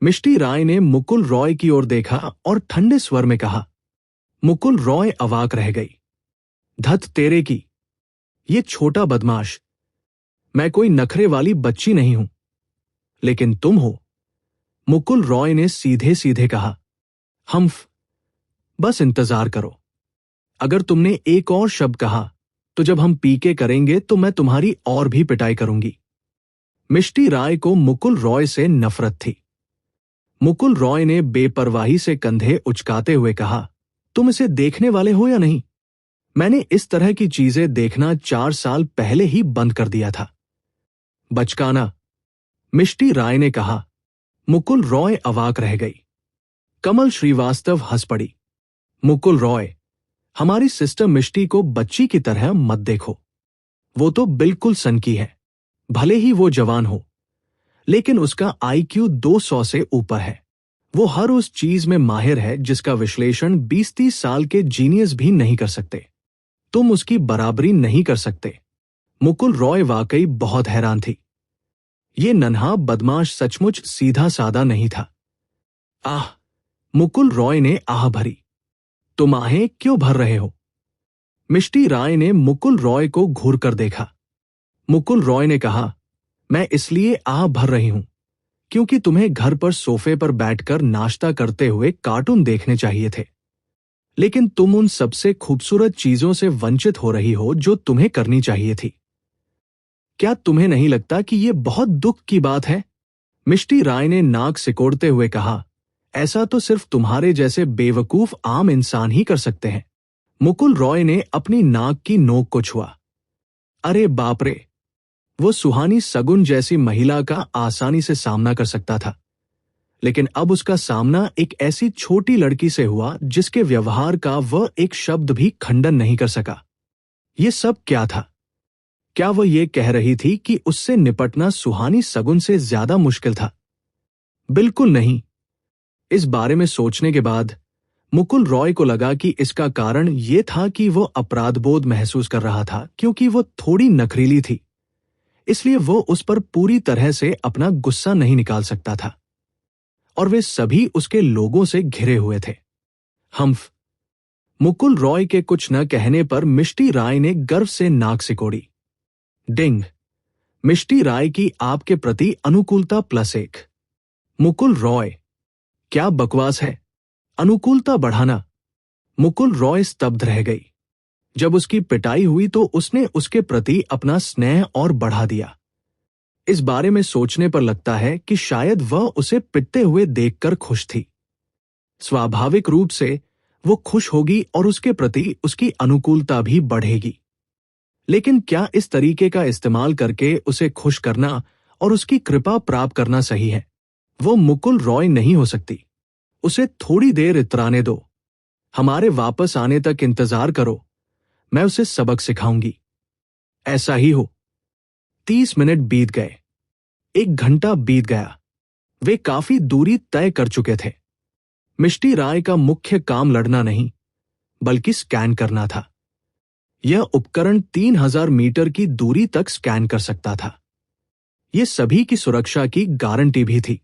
मिष्टी राय ने मुकुल रॉय की ओर देखा और ठंडे स्वर में कहा। मुकुल रॉय अवाक रह गई। धत तेरे की, ये छोटा बदमाश, मैं कोई नखरे वाली बच्ची नहीं हूं, लेकिन तुम हो। मुकुल रॉय ने सीधे सीधे कहा। हम्फ, बस इंतजार करो। अगर तुमने एक और शब्द कहा तो जब हम पीके करेंगे तो मैं तुम्हारी और भी पिटाई करूंगी। मिष्टी राय को मुकुल रॉय से नफरत थी। मुकुल रॉय ने बेपरवाही से कंधे उचकाते हुए कहा, तुम इसे देखने वाले हो या नहीं? मैंने इस तरह की चीजें देखना 4 साल पहले ही बंद कर दिया था। बचकाना, मिष्टी राय ने कहा। मुकुल रॉय अवाक रह गई। कमल श्रीवास्तव हंस पड़ी। मुकुल रॉय, हमारी सिस्टर मिष्टी को बच्ची की तरह मत देखो। वो तो बिल्कुल सनकी है। भले ही वो जवान हो, लेकिन उसका IQ 200 से ऊपर है। वो हर उस चीज में माहिर है जिसका विश्लेषण 20-30 साल के जीनियस भी नहीं कर सकते। तुम उसकी बराबरी नहीं कर सकते। मुकुल रॉय वाकई बहुत हैरान थी। ये नन्हा बदमाश सचमुच सीधा साधा नहीं था। आह! मुकुल रॉय ने आह भरी। तुम आहें क्यों भर रहे हो? मिष्टी राय ने मुकुल रॉय को घूर कर देखा। मुकुल रॉय ने कहा, मैं इसलिए आह भर रही हूं क्योंकि तुम्हें घर पर सोफे पर बैठकर नाश्ता करते हुए कार्टून देखने चाहिए थे, लेकिन तुम उन सबसे खूबसूरत चीजों से वंचित हो रही हो जो तुम्हें करनी चाहिए थी। क्या तुम्हें नहीं लगता कि यह बहुत दुख की बात है? मिष्टी राय ने नाक सिकोड़ते हुए कहा, ऐसा तो सिर्फ तुम्हारे जैसे बेवकूफ आम इंसान ही कर सकते हैं। मुकुल रॉय ने अपनी नाक की नोक को छुआ। अरे बाप रे! वो सुहानी सगुन जैसी महिला का आसानी से सामना कर सकता था, लेकिन अब उसका सामना एक ऐसी छोटी लड़की से हुआ जिसके व्यवहार का वह एक शब्द भी खंडन नहीं कर सका। ये सब क्या था? क्या वह ये कह रही थी कि उससे निपटना सुहानी सगुन से ज्यादा मुश्किल था? बिल्कुल नहीं। इस बारे में सोचने के बाद मुकुल रॉय को लगा कि इसका कारण ये था कि वो अपराधबोध महसूस कर रहा था क्योंकि वो थोड़ी नखरीली थी, इसलिए वो उस पर पूरी तरह से अपना गुस्सा नहीं निकाल सकता था, और वे सभी उसके लोगों से घिरे हुए थे। हम्फ! मुकुल रॉय के कुछ न कहने पर मिष्टी राय ने गर्व से नाक सिकोड़ी। डिंग! मिष्टी राय की आपके प्रति अनुकूलता +1। मुकुल रॉय, क्या बकवास है? अनुकूलता बढ़ाना? मुकुल रॉय स्तब्ध रह गई। जब उसकी पिटाई हुई तो उसने उसके प्रति अपना स्नेह और बढ़ा दिया। इस बारे में सोचने पर लगता है कि शायद वह उसे पिटते हुए देखकर खुश थी। स्वाभाविक रूप से वो खुश होगी और उसके प्रति उसकी अनुकूलता भी बढ़ेगी। लेकिन क्या इस तरीके का इस्तेमाल करके उसे खुश करना और उसकी कृपा प्राप्त करना सही है? वो मुकुल रॉय नहीं हो सकती। उसे थोड़ी देर इतराने दो। हमारे वापस आने तक इंतजार करो, मैं उसे सबक सिखाऊंगी। ऐसा ही हो। 30 मिनट बीत गए। 1 घंटा बीत गया। वे काफी दूरी तय कर चुके थे। मिष्टी राय का मुख्य काम लड़ना नहीं, बल्कि स्कैन करना था। यह उपकरण 3000 मीटर की दूरी तक स्कैन कर सकता था। यह सभी की सुरक्षा की गारंटी भी थी।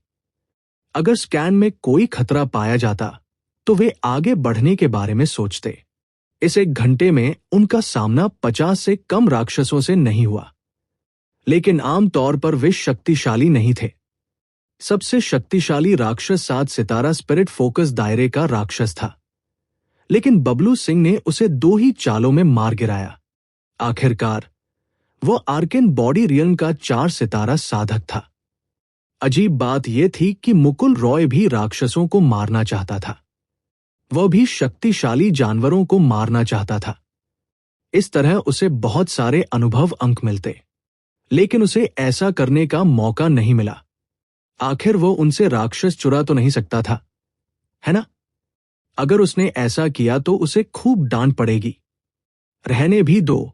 अगर स्कैन में कोई खतरा पाया जाता तो वे आगे बढ़ने के बारे में सोचते। इस 1 घंटे में उनका सामना 50 से कम राक्षसों से नहीं हुआ, लेकिन आमतौर पर वे शक्तिशाली नहीं थे। सबसे शक्तिशाली राक्षस 7 सितारा स्पिरिट फोकस दायरे का राक्षस था, लेकिन बबलू सिंह ने उसे 2 ही चालों में मार गिराया। आखिरकार वो आर्केन बॉडी रियल्म का 4 सितारा साधक था। अजीब बात यह थी कि मुकुल रॉय भी राक्षसों को मारना चाहता था। वह भी शक्तिशाली जानवरों को मारना चाहता था। इस तरह उसे बहुत सारे अनुभव अंक मिलते, लेकिन उसे ऐसा करने का मौका नहीं मिला। आखिर वो उनसे राक्षस चुरा तो नहीं सकता था, है ना? अगर उसने ऐसा किया तो उसे खूब डांट पड़ेगी। रहने भी दो,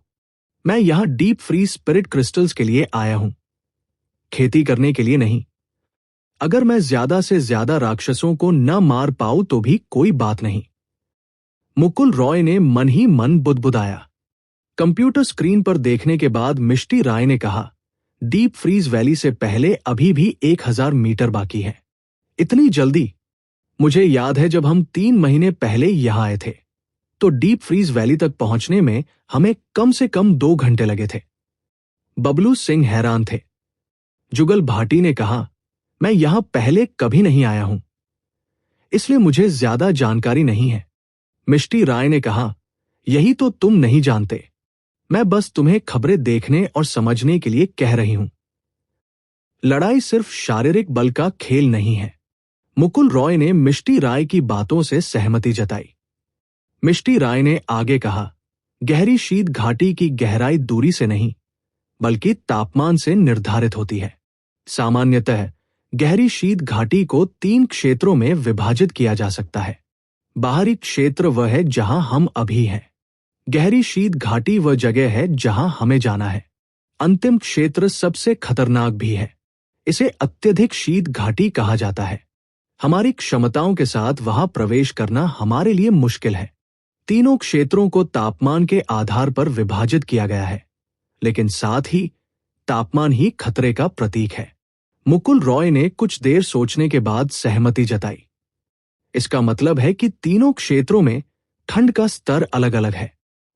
मैं यहां डीप फ्रीज स्पिरिट क्रिस्टल्स के लिए आया हूं, खेती करने के लिए नहीं। अगर मैं ज्यादा से ज्यादा राक्षसों को न मार पाऊं तो भी कोई बात नहीं। मुकुल रॉय ने मन ही मन बुदबुदाया। कंप्यूटर स्क्रीन पर देखने के बाद मिष्टी राय ने कहा, डीप फ्रीज वैली से पहले अभी भी 1000 मीटर बाकी है। इतनी जल्दी? मुझे याद है जब हम 3 महीने पहले यहां आए थे तो डीप फ्रीज वैली तक पहुंचने में हमें कम से कम 2 घंटे लगे थे। बबलू सिंह हैरान थे। जुगल भाटी ने कहा, मैं यहां पहले कभी नहीं आया हूं, इसलिए मुझे ज्यादा जानकारी नहीं है। मिष्टी राय ने कहा, यही तो तुम नहीं जानते, मैं बस तुम्हें खबरें देखने और समझने के लिए कह रही हूं। लड़ाई सिर्फ शारीरिक बल का खेल नहीं है। मुकुल रॉय ने मिष्टी राय की बातों से सहमति जताई। मिष्टी राय ने आगे कहा, गहरी शीत घाटी की गहराई दूरी से नहीं बल्कि तापमान से निर्धारित होती है। सामान्यतः गहरी शीत घाटी को 3 क्षेत्रों में विभाजित किया जा सकता है। बाहरी क्षेत्र वह है जहां हम अभी हैं। गहरी शीत घाटी वह जगह है जहां हमें जाना है। अंतिम क्षेत्र सबसे खतरनाक भी है। इसे अत्यधिक शीत घाटी कहा जाता है। हमारी क्षमताओं के साथ वहां प्रवेश करना हमारे लिए मुश्किल है। तीनों क्षेत्रों को तापमान के आधार पर विभाजित किया गया है, लेकिन साथ ही तापमान ही खतरे का प्रतीक है। मुकुल रॉय ने कुछ देर सोचने के बाद सहमति जताई। इसका मतलब है कि तीनों क्षेत्रों में ठंड का स्तर अलग अलग है।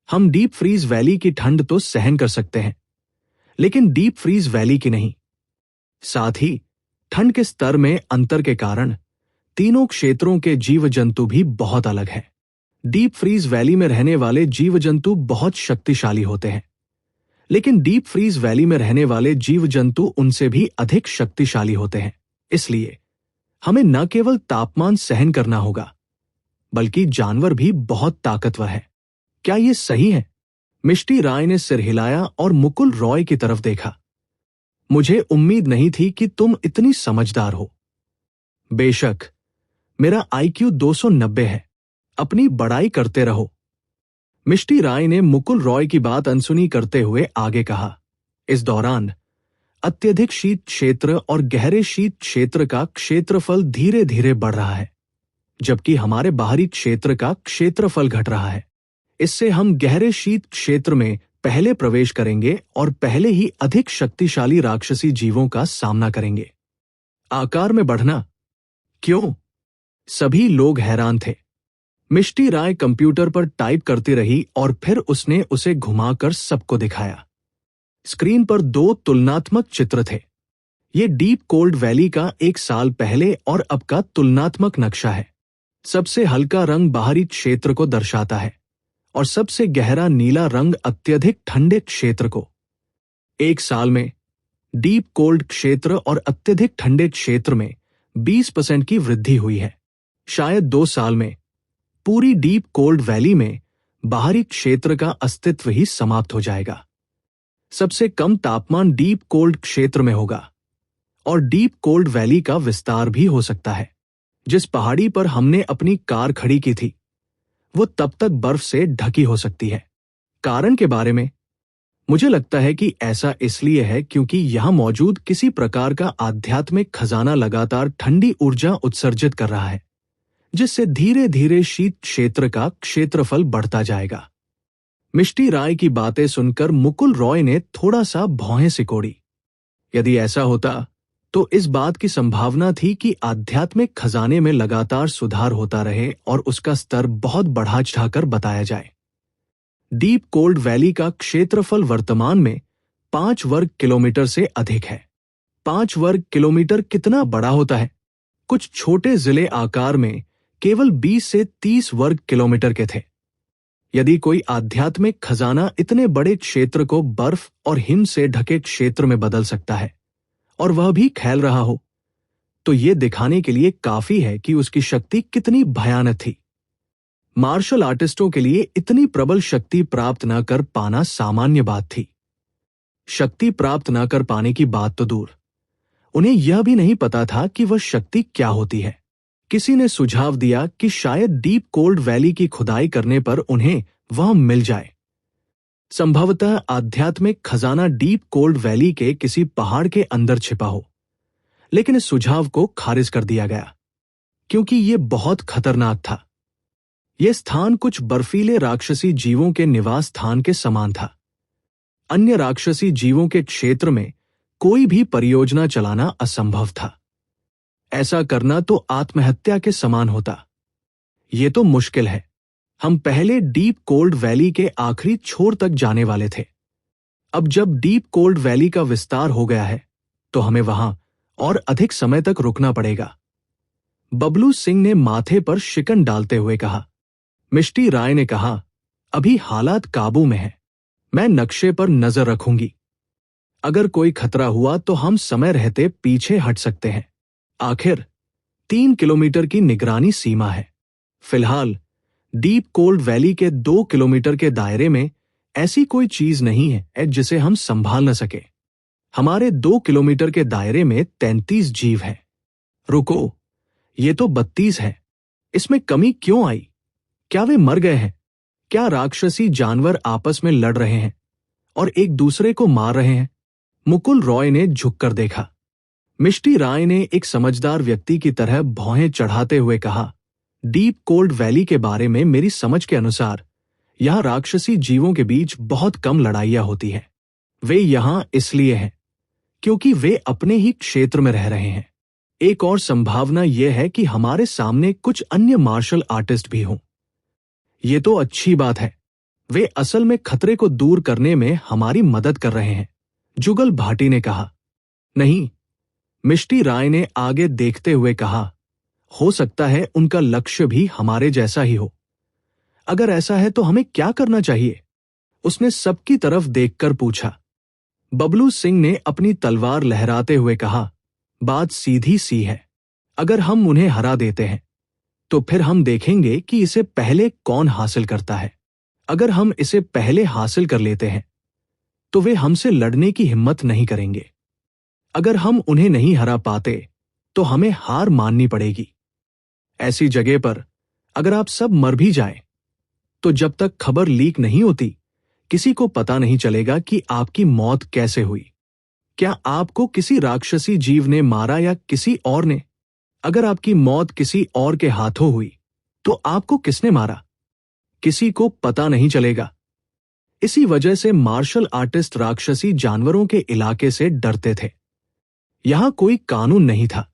हम डीप फ्रीज वैली की ठंड तो सहन कर सकते हैं, लेकिन डीप फ्रीज वैली की नहीं। साथ ही ठंड के स्तर में अंतर के कारण तीनों क्षेत्रों के जीव जंतु भी बहुत अलग हैं। डीप फ्रीज वैली में रहने वाले जीव जंतु बहुत शक्तिशाली होते हैं, लेकिन डीप फ्रीज वैली में रहने वाले जीव जंतु उनसे भी अधिक शक्तिशाली होते हैं। इसलिए हमें न केवल तापमान सहन करना होगा, बल्कि जानवर भी बहुत ताकतवर है। क्या यह सही है? मिष्टी राय ने सिर हिलाया और मुकुल रॉय की तरफ देखा। मुझे उम्मीद नहीं थी कि तुम इतनी समझदार हो। बेशक, मेरा IQ 290 है। अपनी बड़ाई करते रहो। मिष्टी राय ने मुकुल रॉय की बात अनसुनी करते हुए आगे कहा। इस दौरान अत्यधिक शीत क्षेत्र और गहरे शीत क्षेत्र का क्षेत्रफल धीरे धीरे बढ़ रहा है, जबकि हमारे बाहरी क्षेत्र का क्षेत्रफल घट रहा है। इससे हम गहरे शीत क्षेत्र में पहले प्रवेश करेंगे और पहले ही अधिक शक्तिशाली राक्षसी जीवों का सामना करेंगे। आकार में बढ़ना? क्यों? सभी लोग हैरान थे। मिष्टी राय कंप्यूटर पर टाइप करती रही और फिर उसने उसे घुमाकर सबको दिखाया। स्क्रीन पर 2 तुलनात्मक चित्र थे। ये डीप कोल्ड वैली का 1 साल पहले और अब का तुलनात्मक नक्शा है। सबसे हल्का रंग बाहरी क्षेत्र को दर्शाता है और सबसे गहरा नीला रंग अत्यधिक ठंडे क्षेत्र को। 1 साल में डीप कोल्ड क्षेत्र और अत्यधिक ठंडे क्षेत्र में 20% की वृद्धि हुई है। शायद 2 साल में पूरी डीप कोल्ड वैली में बाहरी क्षेत्र का अस्तित्व ही समाप्त हो जाएगा। सबसे कम तापमान डीप कोल्ड क्षेत्र में होगा और डीप कोल्ड वैली का विस्तार भी हो सकता है। जिस पहाड़ी पर हमने अपनी कार खड़ी की थी, वो तब तक बर्फ से ढकी हो सकती है। कारण के बारे में मुझे लगता है कि ऐसा इसलिए है क्योंकि यहां मौजूद किसी प्रकार का आध्यात्मिक खजाना लगातार ठंडी ऊर्जा उत्सर्जित कर रहा है, जिससे धीरे धीरे शीत क्षेत्र का क्षेत्रफल बढ़ता जाएगा। मिष्टी राय की बातें सुनकर मुकुल रॉय ने थोड़ा सा भौहें सिकोड़ी। यदि ऐसा होता तो इस बात की संभावना थी कि आध्यात्मिक खजाने में लगातार सुधार होता रहे और उसका स्तर बहुत बढ़ा चढ़ाकर बताया जाए। डीप कोल्ड वैली का क्षेत्रफल वर्तमान में 5 वर्ग किलोमीटर से अधिक है। 5 वर्ग किलोमीटर कितना बड़ा होता है? कुछ छोटे जिले आकार में केवल 20 से 30 वर्ग किलोमीटर के थे। यदि कोई आध्यात्मिक खजाना इतने बड़े क्षेत्र को बर्फ और हिम से ढके क्षेत्र में बदल सकता है और वह भी फैल रहा हो, तो यह दिखाने के लिए काफी है कि उसकी शक्ति कितनी भयानक थी। मार्शल आर्टिस्टों के लिए इतनी प्रबल शक्ति प्राप्त न कर पाना सामान्य बात थी। शक्ति प्राप्त न कर पाने की बात तो दूर, उन्हें यह भी नहीं पता था कि वह शक्ति क्या होती है। किसी ने सुझाव दिया कि शायद डीप कोल्ड वैली की खुदाई करने पर उन्हें वह मिल जाए। संभवतः आध्यात्मिक खजाना डीप कोल्ड वैली के किसी पहाड़ के अंदर छिपा हो, लेकिन इस सुझाव को खारिज कर दिया गया क्योंकि यह बहुत खतरनाक था। यह स्थान कुछ बर्फीले राक्षसी जीवों के निवास स्थान के समान था। अन्य राक्षसी जीवों के क्षेत्र में कोई भी परियोजना चलाना असंभव था। ऐसा करना तो आत्महत्या के समान होता। ये तो मुश्किल है। हम पहले डीप कोल्ड वैली के आखिरी छोर तक जाने वाले थे। अब जब डीप कोल्ड वैली का विस्तार हो गया है तो हमें वहां और अधिक समय तक रुकना पड़ेगा। बबलू सिंह ने माथे पर शिकन डालते हुए कहा। मिष्टी राय ने कहा, अभी हालात काबू में हैं। मैं नक्शे पर नजर रखूंगी। अगर कोई खतरा हुआ तो हम समय रहते पीछे हट सकते हैं। आखिर 3 किलोमीटर की निगरानी सीमा है। फिलहाल डीप कोल्ड वैली के 2 किलोमीटर के दायरे में ऐसी कोई चीज नहीं है जिसे हम संभाल न सके। हमारे 2 किलोमीटर के दायरे में 33 जीव हैं। रुको, ये तो 32 है। इसमें कमी क्यों आई? क्या वे मर गए हैं? क्या राक्षसी जानवर आपस में लड़ रहे हैं और एक दूसरे को मार रहे हैं? मुकुल रॉय ने झुककर देखा। मिष्टी राय ने एक समझदार व्यक्ति की तरह भौहें चढ़ाते हुए कहा, डीप कोल्ड वैली के बारे में मेरी समझ के अनुसार यहां राक्षसी जीवों के बीच बहुत कम लड़ाइयां होती हैं। वे यहां इसलिए हैं क्योंकि वे अपने ही क्षेत्र में रह रहे हैं। एक और संभावना यह है कि हमारे सामने कुछ अन्य मार्शल आर्टिस्ट भी हों। ये तो अच्छी बात है। वे असल में खतरे को दूर करने में हमारी मदद कर रहे हैं, जुगल भाटी ने कहा। नहीं, मिष्टी राय ने आगे देखते हुए कहा, हो सकता है उनका लक्ष्य भी हमारे जैसा ही हो। अगर ऐसा है तो हमें क्या करना चाहिए? उसने सबकी तरफ देखकर पूछा। बबलू सिंह ने अपनी तलवार लहराते हुए कहा, बात सीधी सी है। अगर हम उन्हें हरा देते हैं तो फिर हम देखेंगे कि इसे पहले कौन हासिल करता है। अगर हम इसे पहले हासिल कर लेते हैं तो वे हमसे लड़ने की हिम्मत नहीं करेंगे। अगर हम उन्हें नहीं हरा पाते तो हमें हार माननी पड़ेगी। ऐसी जगह पर अगर आप सब मर भी जाएं, तो जब तक खबर लीक नहीं होती किसी को पता नहीं चलेगा कि आपकी मौत कैसे हुई। क्या आपको किसी राक्षसी जीव ने मारा या किसी और ने? अगर आपकी मौत किसी और के हाथों हुई तो आपको किसने मारा? किसी को पता नहीं चलेगा। इसी वजह से मार्शल आर्टिस्ट राक्षसी जानवरों के इलाके से डरते थे। यहां कोई कानून नहीं था।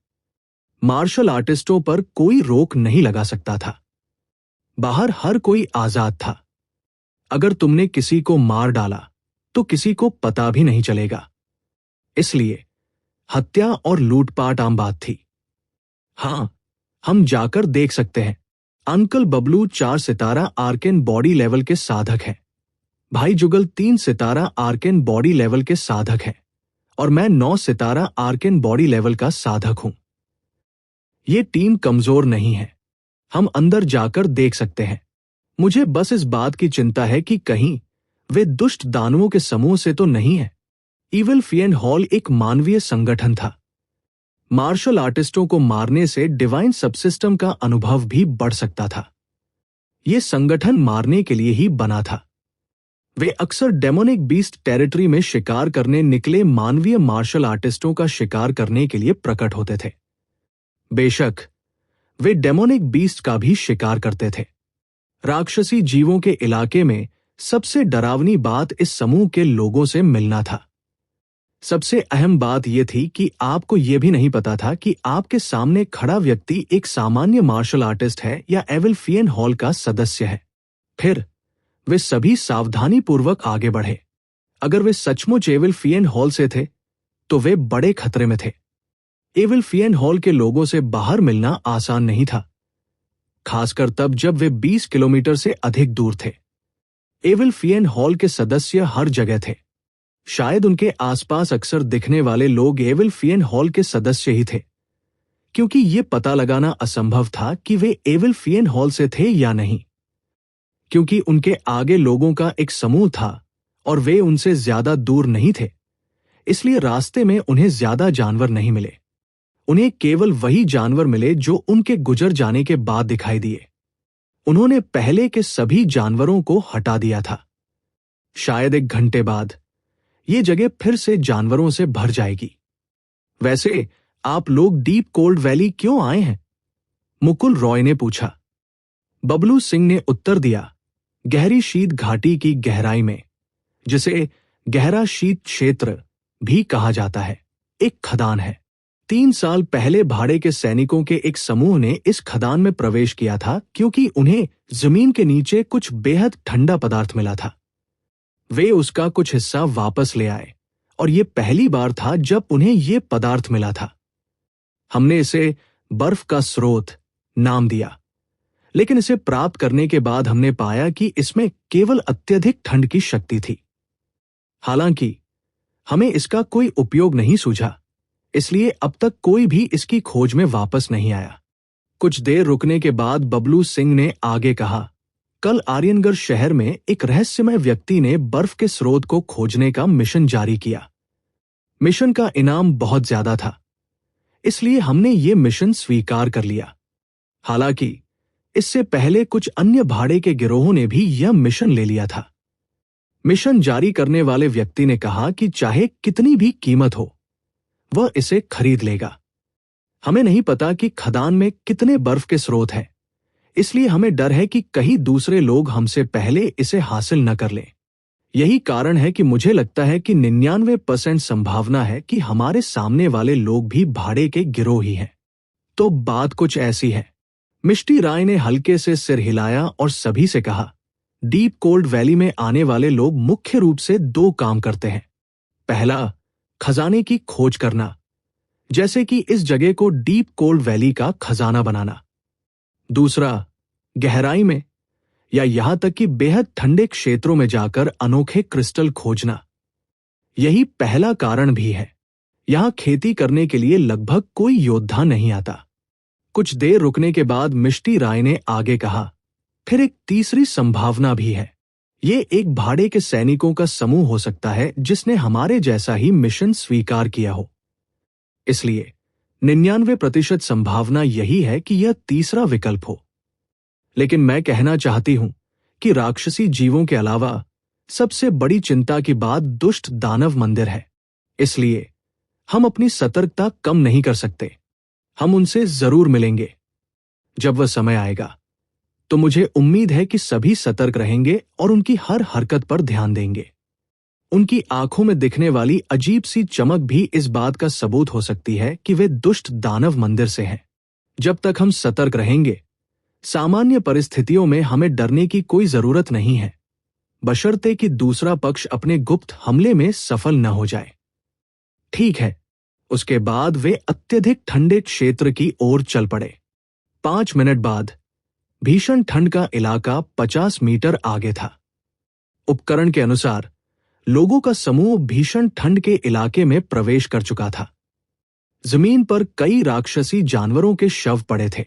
मार्शल आर्टिस्टों पर कोई रोक नहीं लगा सकता था। बाहर हर कोई आजाद था। अगर तुमने किसी को मार डाला तो किसी को पता भी नहीं चलेगा। इसलिए हत्या और लूटपाट आम बात थी। हां, हम जाकर देख सकते हैं। अंकल बबलू 4 सितारा आर्केन बॉडी लेवल के साधक हैं। भाई जुगल 3 सितारा आर्केन बॉडी लेवल के साधक हैं और मैं 9 सितारा आर्केन बॉडी लेवल का साधक हूं। ये टीम कमजोर नहीं है। हम अंदर जाकर देख सकते हैं। मुझे बस इस बात की चिंता है कि कहीं वे दुष्ट दानवों के समूह से तो नहीं है। इविल फियन हॉल एक मानवीय संगठन था। मार्शल आर्टिस्टों को मारने से डिवाइन सबसिस्टम का अनुभव भी बढ़ सकता था। यह संगठन मारने के लिए ही बना था। वे अक्सर डेमोनिक बीस्ट टेरिटरी में शिकार करने निकले मानवीय मार्शल आर्टिस्टों का शिकार करने के लिए प्रकट होते थे। बेशक वे डेमोनिक बीस्ट का भी शिकार करते थे। राक्षसी जीवों के इलाके में सबसे डरावनी बात इस समूह के लोगों से मिलना था। सबसे अहम बात यह थी कि आपको यह भी नहीं पता था कि आपके सामने खड़ा व्यक्ति एक सामान्य मार्शल आर्टिस्ट है या एविल फियन हॉल का सदस्य है। फिर वे सभी सावधानीपूर्वक आगे बढ़े। अगर वे सचमुच एविल फियन हॉल से थे तो वे बड़े खतरे में थे। एविल फियन हॉल के लोगों से बाहर मिलना आसान नहीं था, खासकर तब जब वे 20 किलोमीटर से अधिक दूर थे। एविल फियन हॉल के सदस्य हर जगह थे। शायद उनके आसपास अक्सर दिखने वाले लोग एविल फियन हॉल के सदस्य ही थे, क्योंकि यह पता लगाना असंभव था कि वे एविल फियन हॉल से थे या नहीं। क्योंकि उनके आगे लोगों का एक समूह था और वे उनसे ज्यादा दूर नहीं थे, इसलिए रास्ते में उन्हें ज्यादा जानवर नहीं मिले। उन्हें केवल वही जानवर मिले जो उनके गुजर जाने के बाद दिखाई दिए। उन्होंने पहले के सभी जानवरों को हटा दिया था। शायद 1 घंटे बाद ये जगह फिर से जानवरों से भर जाएगी। वैसे आप लोग डीप कोल्ड वैली क्यों आए हैं? मुकुल रॉय ने पूछा। बबलू सिंह ने उत्तर दिया, गहरी शीत घाटी की गहराई में, जिसे गहरा शीत क्षेत्र भी कहा जाता है, एक खदान है। 3 साल पहले भाड़े के सैनिकों के एक समूह ने इस खदान में प्रवेश किया था क्योंकि उन्हें जमीन के नीचे कुछ बेहद ठंडा पदार्थ मिला था। वे उसका कुछ हिस्सा वापस ले आए और ये पहली बार था जब उन्हें ये पदार्थ मिला था। हमने इसे बर्फ का स्रोत नाम दिया, लेकिन इसे प्राप्त करने के बाद हमने पाया कि इसमें केवल अत्यधिक ठंड की शक्ति थी। हालांकि हमें इसका कोई उपयोग नहीं सूझा, इसलिए अब तक कोई भी इसकी खोज में वापस नहीं आया। कुछ देर रुकने के बाद बबलू सिंह ने आगे कहा, कल आर्यनगढ़ शहर में एक रहस्यमय व्यक्ति ने बर्फ के स्रोत को खोजने का मिशन जारी किया। मिशन का इनाम बहुत ज्यादा था, इसलिए हमने ये मिशन स्वीकार कर लिया। हालांकि इससे पहले कुछ अन्य भाड़े के गिरोहों ने भी यह मिशन ले लिया था। मिशन जारी करने वाले व्यक्ति ने कहा कि चाहे कितनी भी कीमत हो, वह इसे खरीद लेगा। हमें नहीं पता कि खदान में कितने बर्फ के स्रोत हैं, इसलिए हमें डर है कि कहीं दूसरे लोग हमसे पहले इसे हासिल न कर लें। यही कारण है कि मुझे लगता है कि 99% संभावना है कि हमारे सामने वाले लोग भी भाड़े के गिरोह ही हैं। तो बात कुछ ऐसी है। मिष्टी राय ने हल्के से सिर हिलाया और सभी से कहा, डीप कोल्ड वैली में आने वाले लोग मुख्य रूप से 2 काम करते हैं। पहला, खजाने की खोज करना, जैसे कि इस जगह को डीप कोल्ड वैली का खजाना बनाना। दूसरा, गहराई में या यहां तक कि बेहद ठंडे क्षेत्रों में जाकर अनोखे क्रिस्टल खोजना। यही पहला कारण भी है। यहां खेती करने के लिए लगभग कोई योद्धा नहीं आता। कुछ देर रुकने के बाद मिष्टी राय ने आगे कहा, फिर एक तीसरी संभावना भी है। ये एक भाड़े के सैनिकों का समूह हो सकता है जिसने हमारे जैसा ही मिशन स्वीकार किया हो। इसलिए 99% संभावना यही है कि यह तीसरा विकल्प हो। लेकिन मैं कहना चाहती हूं कि राक्षसी जीवों के अलावा सबसे बड़ी चिंता की बात दुष्ट दानव मंदिर है। इसलिए हम अपनी सतर्कता कम नहीं कर सकते। हम उनसे जरूर मिलेंगे। जब वह समय आएगा तो मुझे उम्मीद है कि सभी सतर्क रहेंगे और उनकी हर हरकत पर ध्यान देंगे। उनकी आंखों में दिखने वाली अजीब सी चमक भी इस बात का सबूत हो सकती है कि वे दुष्ट दानव मंदिर से हैं। जब तक हम सतर्क रहेंगे, सामान्य परिस्थितियों में हमें डरने की कोई जरूरत नहीं है, बशर्ते कि दूसरा पक्ष अपने गुप्त हमले में सफल न हो जाए। ठीक है। उसके बाद वे अत्यधिक ठंडे क्षेत्र की ओर चल पड़े। 5 मिनट बाद भीषण ठंड का इलाका 50 मीटर आगे था। उपकरण के अनुसार लोगों का समूह भीषण ठंड के इलाके में प्रवेश कर चुका था। जमीन पर कई राक्षसी जानवरों के शव पड़े थे।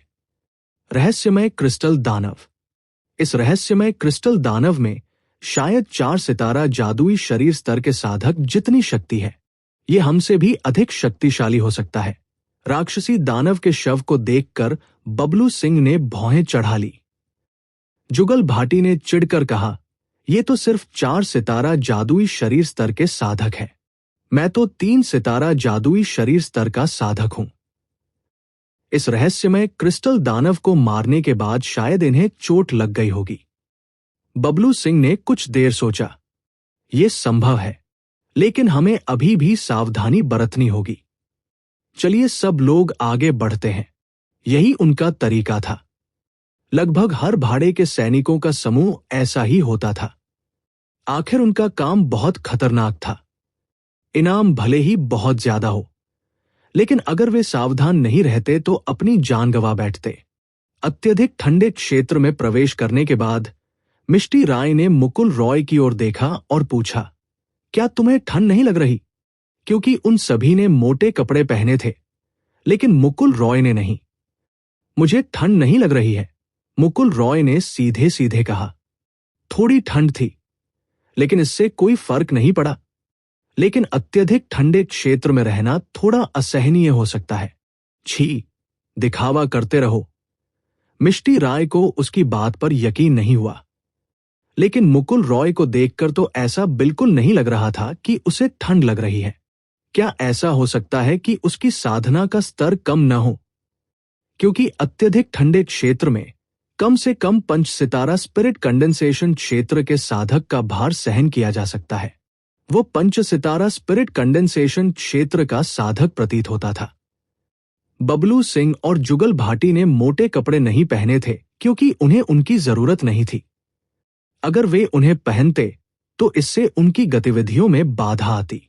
रहस्यमय क्रिस्टल दानव। इस रहस्यमय क्रिस्टल दानव में शायद 4 सितारा जादुई शरीर स्तर के साधक जितनी शक्ति है, ये हमसे भी अधिक शक्तिशाली हो सकता है। राक्षसी दानव के शव को देखकर बबलू सिंह ने भौहें चढ़ा ली। जुगल भाटी ने चिढ़कर कहा, ये तो सिर्फ 4 सितारा जादुई शरीर स्तर के साधक हैं। मैं तो 3 सितारा जादुई शरीर स्तर का साधक हूं। इस रहस्यमय क्रिस्टल दानव को मारने के बाद शायद इन्हें चोट लग गई होगी। बबलू सिंह ने कुछ देर सोचा। यह संभव है, लेकिन हमें अभी भी सावधानी बरतनी होगी। चलिए सब लोग आगे बढ़ते हैं। यही उनका तरीका था। लगभग हर भाड़े के सैनिकों का समूह ऐसा ही होता था। आखिर उनका काम बहुत खतरनाक था। इनाम भले ही बहुत ज्यादा हो, लेकिन अगर वे सावधान नहीं रहते तो अपनी जान गंवा बैठते। अत्यधिक ठंडे क्षेत्र में प्रवेश करने के बाद मिष्टी राय ने मुकुल रॉय की ओर देखा और पूछा, क्या तुम्हें ठंड नहीं लग रही? क्योंकि उन सभी ने मोटे कपड़े पहने थे, लेकिन मुकुल रॉय ने नहीं। मुझे ठंड नहीं लग रही है, मुकुल रॉय ने सीधे सीधे कहा। थोड़ी ठंड थी, लेकिन इससे कोई फर्क नहीं पड़ा। लेकिन अत्यधिक ठंडे क्षेत्र में रहना थोड़ा असहनीय हो सकता है। छी, दिखावा करते रहो। मिष्टी राय को उसकी बात पर यकीन नहीं हुआ, लेकिन मुकुल रॉय को देखकर तो ऐसा बिल्कुल नहीं लग रहा था कि उसे ठंड लग रही है। क्या ऐसा हो सकता है कि उसकी साधना का स्तर कम न हो? क्योंकि अत्यधिक ठंडे क्षेत्र में कम से कम 5 सितारा स्पिरिट कंडेंसेशन क्षेत्र के साधक का भार सहन किया जा सकता है। वो 5 सितारा स्पिरिट कंडेंसेशन क्षेत्र का साधक प्रतीत होता था। बबलू सिंह और जुगल भाटी ने मोटे कपड़े नहीं पहने थे क्योंकि उन्हें उनकी जरूरत नहीं थी। अगर वे उन्हें पहनते तो इससे उनकी गतिविधियों में बाधा आती।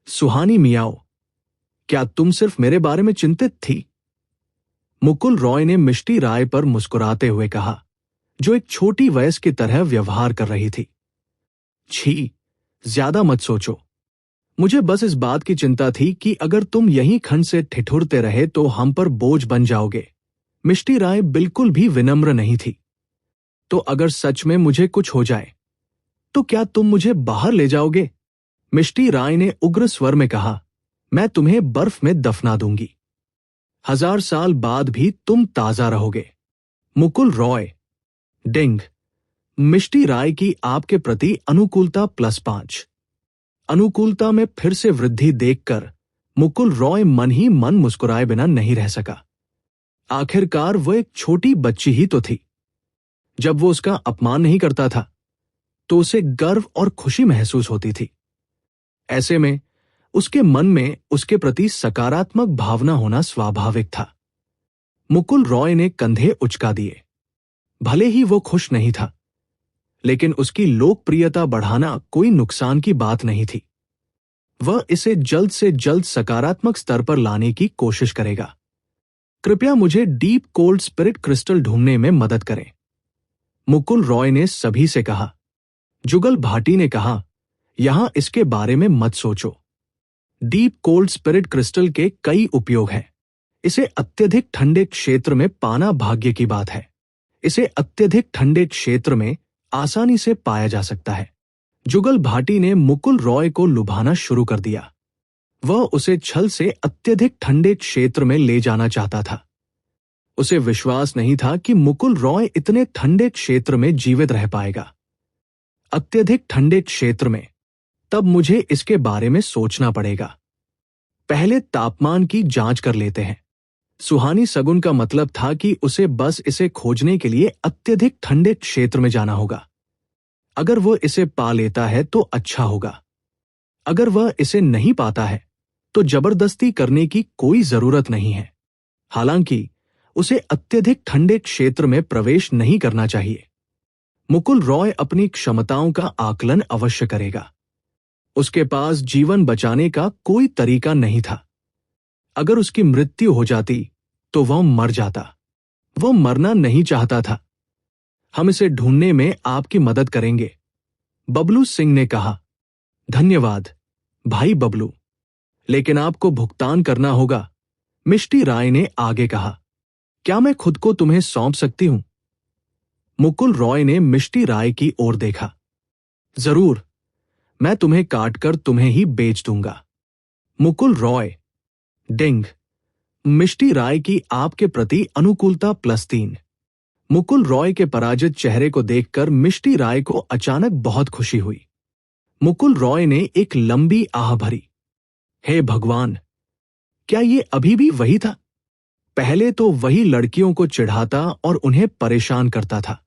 सुहानी मियाओ, क्या तुम सिर्फ मेरे बारे में चिंतित थी? मुकुल रॉय ने मिष्टी राय पर मुस्कुराते हुए कहा, जो एक छोटी वयस्क की तरह व्यवहार कर रही थी। छी, ज्यादा मत सोचो। मुझे बस इस बात की चिंता थी कि अगर तुम यहीं खंड से ठिठुरते रहे तो हम पर बोझ बन जाओगे। मिष्टी राय बिल्कुल भी विनम्र नहीं थी। तो अगर सच में मुझे कुछ हो जाए तो क्या तुम मुझे बाहर ले जाओगे? मिष्टी राय ने उग्र स्वर में कहा, मैं तुम्हें बर्फ में दफना दूंगी। 1000 साल बाद भी तुम ताजा रहोगे। मुकुल रॉय, डिंग। मिष्टी राय की आपके प्रति अनुकूलता +5। अनुकूलता में फिर से वृद्धि देखकर मुकुल रॉय मन ही मन मुस्कुराए बिना नहीं रह सका। आखिरकार वह एक छोटी बच्ची ही तो थी। जब वो उसका अपमान नहीं करता था तो उसे गर्व और खुशी महसूस होती थी। ऐसे में उसके मन में उसके प्रति सकारात्मक भावना होना स्वाभाविक था। मुकुल रॉय ने कंधे उचका दिए। भले ही वो खुश नहीं था, लेकिन उसकी लोकप्रियता बढ़ाना कोई नुकसान की बात नहीं थी। वह इसे जल्द से जल्द सकारात्मक स्तर पर लाने की कोशिश करेगा। कृपया मुझे डीप कोल्ड स्पिरिट क्रिस्टल ढूंढने में मदद करें, मुकुल रॉय ने सभी से कहा। जुगल भाटी ने कहा, यहां इसके बारे में मत सोचो। डीप कोल्ड स्पिरिट क्रिस्टल के कई उपयोग हैं। इसे अत्यधिक ठंडे क्षेत्र में पाना भाग्य की बात है। इसे अत्यधिक ठंडे क्षेत्र में आसानी से पाया जा सकता है। जुगल भाटी ने मुकुल रॉय को लुभाना शुरू कर दिया। वह उसे छल से अत्यधिक ठंडे क्षेत्र में ले जाना चाहता था। उसे विश्वास नहीं था कि मुकुल रॉय इतने ठंडे क्षेत्र में जीवित रह पाएगा। अत्यधिक ठंडे क्षेत्र में, तब मुझे इसके बारे में सोचना पड़ेगा। पहले तापमान की जांच कर लेते हैं। सुहानी सगुन का मतलब था कि उसे बस इसे खोजने के लिए अत्यधिक ठंडे क्षेत्र में जाना होगा। अगर वह इसे पा लेता है तो अच्छा होगा। अगर वह इसे नहीं पाता है तो जबरदस्ती करने की कोई जरूरत नहीं है। हालांकि उसे अत्यधिक ठंडे क्षेत्र में प्रवेश नहीं करना चाहिए। मुकुल रॉय अपनी क्षमताओं का आकलन अवश्य करेगा। उसके पास जीवन बचाने का कोई तरीका नहीं था। अगर उसकी मृत्यु हो जाती तो वह मर जाता। वह मरना नहीं चाहता था। हम इसे ढूंढने में आपकी मदद करेंगे, बबलू सिंह ने कहा। धन्यवाद भाई बबलू, लेकिन आपको भुगतान करना होगा, मिष्टी राय ने आगे कहा। क्या मैं खुद को तुम्हें सौंप सकती हूं? मुकुल रॉय ने मिष्टी राय की ओर देखा। जरूर, मैं तुम्हें काटकर तुम्हें ही बेच दूंगा। मुकुल रॉय, डिंग। मिष्टी राय की आपके प्रति अनुकूलता +3। मुकुल रॉय के पराजित चेहरे को देखकर मिष्टी राय को अचानक बहुत खुशी हुई। मुकुल रॉय ने एक लंबी आह भरी। हे भगवान, क्या ये अभी भी वही था? पहले तो वही लड़कियों को चिढ़ाता और उन्हें परेशान करता था,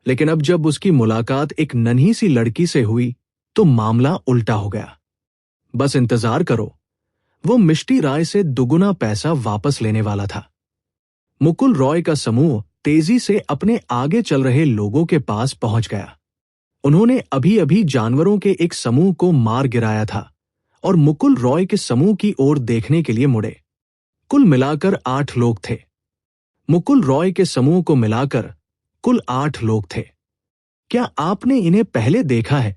लेकिन अब जब उसकी मुलाकात एक नन्ही सी लड़की से हुई तो मामला उल्टा हो गया। बस इंतजार करो, वो मिष्टी राय से दुगुना पैसा वापस लेने वाला था। मुकुल रॉय का समूह तेजी से अपने आगे चल रहे लोगों के पास पहुंच गया। उन्होंने अभी अभी जानवरों के एक समूह को मार गिराया था और मुकुल रॉय के समूह की ओर देखने के लिए मुड़े। कुल मिलाकर 8 लोग थे। मुकुल रॉय के समूह को मिलाकर कुल 8 लोग थे। क्या आपने इन्हें पहले देखा है?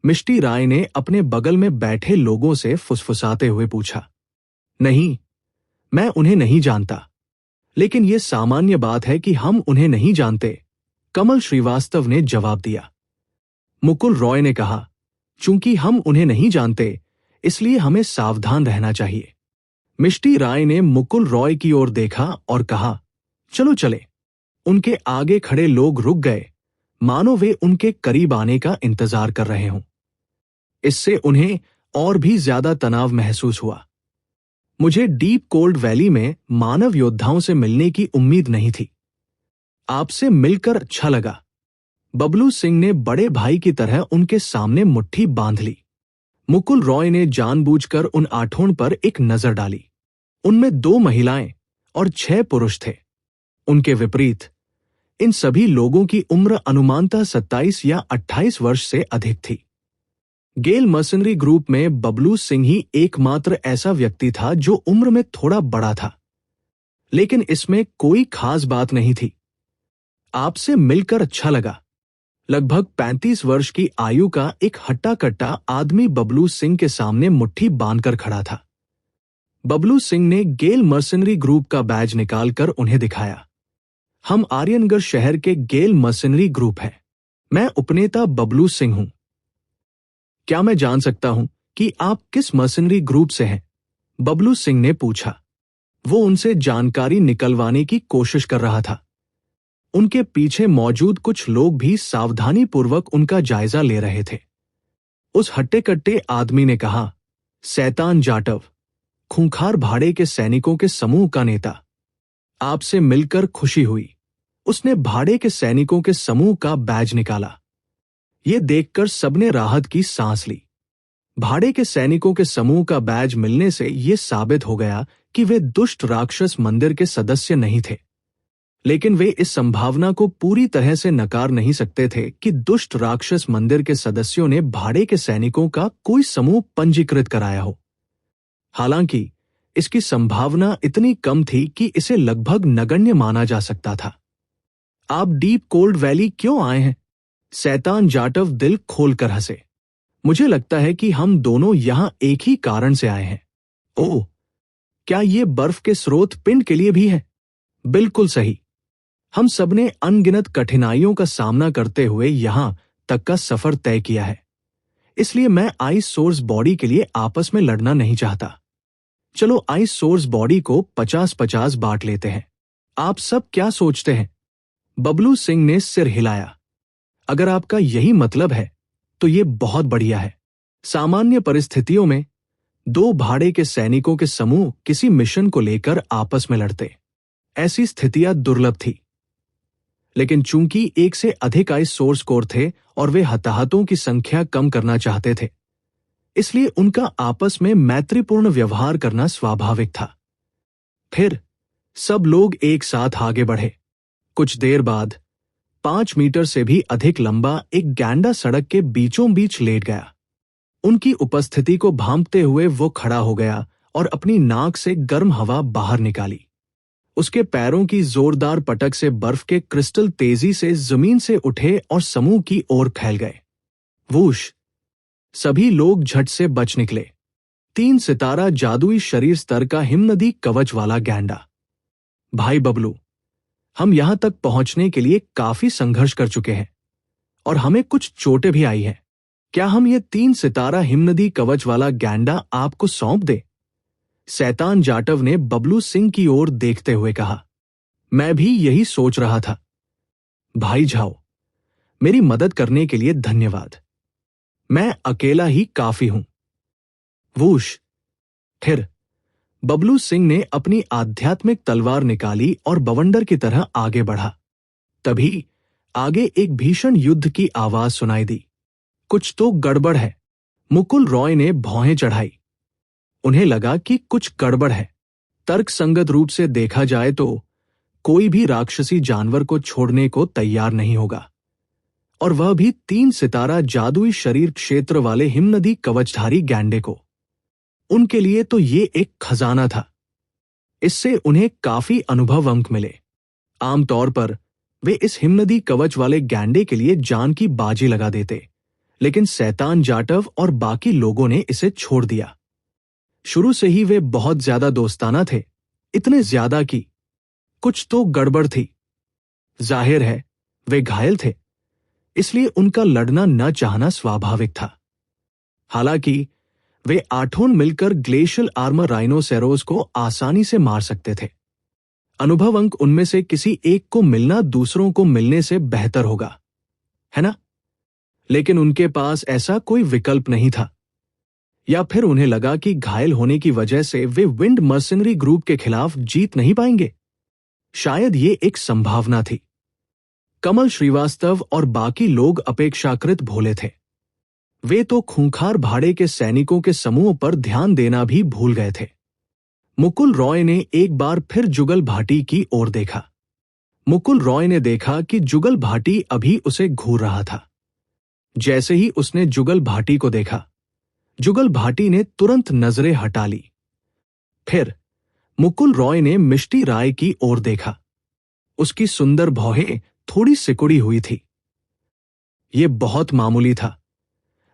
मिष्टी राय ने अपने बगल में बैठे लोगों से फुसफुसाते हुए पूछा। नहीं, मैं उन्हें नहीं जानता, लेकिन यह सामान्य बात है कि हम उन्हें नहीं जानते, कमल श्रीवास्तव ने जवाब दिया। मुकुल रॉय ने कहा, चूंकि हम उन्हें नहीं जानते, इसलिए हमें सावधान रहना चाहिए। मिष्टी राय ने मुकुल रॉय की ओर देखा और कहा, चलो चले। उनके आगे खड़े लोग रुक गए, मानो वे उनके करीब आने का इंतजार कर रहे हों। इससे उन्हें और भी ज्यादा तनाव महसूस हुआ। मुझे डीप कोल्ड वैली में मानव योद्धाओं से मिलने की उम्मीद नहीं थी। आपसे मिलकर अच्छा लगा। बबलू सिंह ने बड़े भाई की तरह उनके सामने मुट्ठी बांध ली। मुकुल रॉय ने जानबूझकर उन आठों पर एक नजर डाली। उनमें 2 महिलाएं और 6 पुरुष थे। उनके विपरीत इन सभी लोगों की उम्र अनुमानतः 27 या 28 वर्ष से अधिक थी। गेल मर्सनरी ग्रुप में बबलू सिंह ही एकमात्र ऐसा व्यक्ति था जो उम्र में थोड़ा बड़ा था, लेकिन इसमें कोई खास बात नहीं थी। आपसे मिलकर अच्छा लगा। लगभग 35 वर्ष की आयु का एक हट्टा-कट्टा आदमी बबलू सिंह के सामने मुट्ठी बांधकर खड़ा था। बबलू सिंह ने गेल मर्सनरी ग्रुप का बैज निकालकर उन्हें दिखाया। हम आर्यनगढ़ शहर के गेल मर्सनरी ग्रुप हैं। मैं उपनेता बबलू सिंह हूं। क्या मैं जान सकता हूं कि आप किस मर्सनरी ग्रुप से हैं? बबलू सिंह ने पूछा। वो उनसे जानकारी निकलवाने की कोशिश कर रहा था। उनके पीछे मौजूद कुछ लोग भी सावधानीपूर्वक उनका जायजा ले रहे थे। उस हट्टे-कट्टे आदमी ने कहा, शैतान जाटव, खूंखार भाड़े के सैनिकों के समूह का नेता। आपसे मिलकर खुशी हुई। उसने भाड़े के सैनिकों के समूह का बैज निकाला। ये देखकर सबने राहत की सांस ली। भाड़े के सैनिकों के समूह का बैज मिलने से यह साबित हो गया कि वे दुष्ट राक्षस मंदिर के सदस्य नहीं थे, लेकिन वे इस संभावना को पूरी तरह से नकार नहीं सकते थे कि दुष्ट राक्षस मंदिर के सदस्यों ने भाड़े के सैनिकों का कोई समूह पंजीकृत कराया हो। हालांकि इसकी संभावना इतनी कम थी कि इसे लगभग नगण्य माना जा सकता था। आप डीप कोल्ड वैली क्यों आए हैं? शैतान जाटव दिल खोलकर हंसे। मुझे लगता है कि हम दोनों यहां एक ही कारण से आए हैं। ओह, क्या ये बर्फ के स्रोत पिंड के लिए भी है? बिल्कुल सही। हम सबने अनगिनत कठिनाइयों का सामना करते हुए यहां तक का सफर तय किया है, इसलिए मैं आइस सोर्स बॉडी के लिए आपस में लड़ना नहीं चाहता। चलो आइस सोर्स बॉडी को 50-50 बांट लेते हैं। आप सब क्या सोचते हैं? बबलू सिंह ने सिर हिलाया। अगर आपका यही मतलब है तो ये बहुत बढ़िया है। सामान्य परिस्थितियों में 2 भाड़े के सैनिकों के समूह किसी मिशन को लेकर आपस में लड़ते, ऐसी स्थितियां दुर्लभ थी। लेकिन चूंकि एक से अधिक आइस सोर्स कोर थे और वे हताहतों की संख्या कम करना चाहते थे, इसलिए उनका आपस में मैत्रीपूर्ण व्यवहार करना स्वाभाविक था। फिर सब लोग एक साथ आगे बढ़े। कुछ देर बाद 5 मीटर से भी अधिक लंबा एक गैंडा सड़क के बीचों बीच लेट गया। उनकी उपस्थिति को भांपते हुए वो खड़ा हो गया और अपनी नाक से गर्म हवा बाहर निकाली। उसके पैरों की जोरदार पटक से बर्फ के क्रिस्टल तेजी से जमीन से उठे और समूह की ओर फैल गए। वूश! सभी लोग झट से बच निकले। 3 सितारा जादुई शरीर स्तर का हिमनदी कवच वाला गैंडा। भाई बबलू, हम यहां तक पहुंचने के लिए काफी संघर्ष कर चुके हैं और हमें कुछ चोटें भी आई हैं। क्या हम ये 3 सितारा हिमनदी कवच वाला गैंडा आपको सौंप दें? शैतान जाटव ने बबलू सिंह की ओर देखते हुए कहा। मैं भी यही सोच रहा था। भाई जाओ, मेरी मदद करने के लिए धन्यवाद। मैं अकेला ही काफी हूं। वूश! फिर बबलू सिंह ने अपनी आध्यात्मिक तलवार निकाली और बवंडर की तरह आगे बढ़ा। तभी आगे एक भीषण युद्ध की आवाज सुनाई दी। कुछ तो गड़बड़ है। मुकुल रॉय ने भौहें चढ़ाई। उन्हें लगा कि कुछ गड़बड़ है। तर्कसंगत रूप से देखा जाए तो कोई भी राक्षसी जानवर को छोड़ने को तैयार नहीं होगा, और वह भी 3 सितारा जादुई शरीर क्षेत्र वाले हिमनदी कवचधारी गैंडे को। उनके लिए तो ये एक खजाना था। इससे उन्हें काफी अनुभव अंक मिले। आमतौर पर वे इस हिमनदी कवच वाले गैंडे के लिए जान की बाजी लगा देते, लेकिन शैतान जाटव और बाकी लोगों ने इसे छोड़ दिया। शुरू से ही वे बहुत ज्यादा दोस्ताना थे, इतने ज्यादा कि कुछ तो गड़बड़ थी। जाहिर है वे घायल थे, इसलिए उनका लड़ना न चाहना स्वाभाविक था। हालांकि वे 8 मिलकर ग्लेशियल आर्मर राइनोसेरोस को आसानी से मार सकते थे। अनुभव अंक उनमें से किसी एक को मिलना दूसरों को मिलने से बेहतर होगा, है ना? लेकिन उनके पास ऐसा कोई विकल्प नहीं था। या फिर उन्हें लगा कि घायल होने की वजह से वे विंड मर्सनरी ग्रुप के खिलाफ जीत नहीं पाएंगे। शायद ये एक संभावना थी। कमल श्रीवास्तव और बाकी लोग अपेक्षाकृत भोले थे। वे तो खूंखार भाड़े के सैनिकों के समूह पर ध्यान देना भी भूल गए थे। मुकुल रॉय ने एक बार फिर जुगल भाटी की ओर देखा। मुकुल रॉय ने देखा कि जुगल भाटी अभी उसे घूर रहा था। जैसे ही उसने जुगल भाटी को देखा, जुगल भाटी ने तुरंत नजरें हटा ली। फिर मुकुल रॉय ने मिष्टी राय की ओर देखा। उसकी सुंदर भौहें थोड़ी सिकुड़ी हुई थी। ये बहुत मामूली था,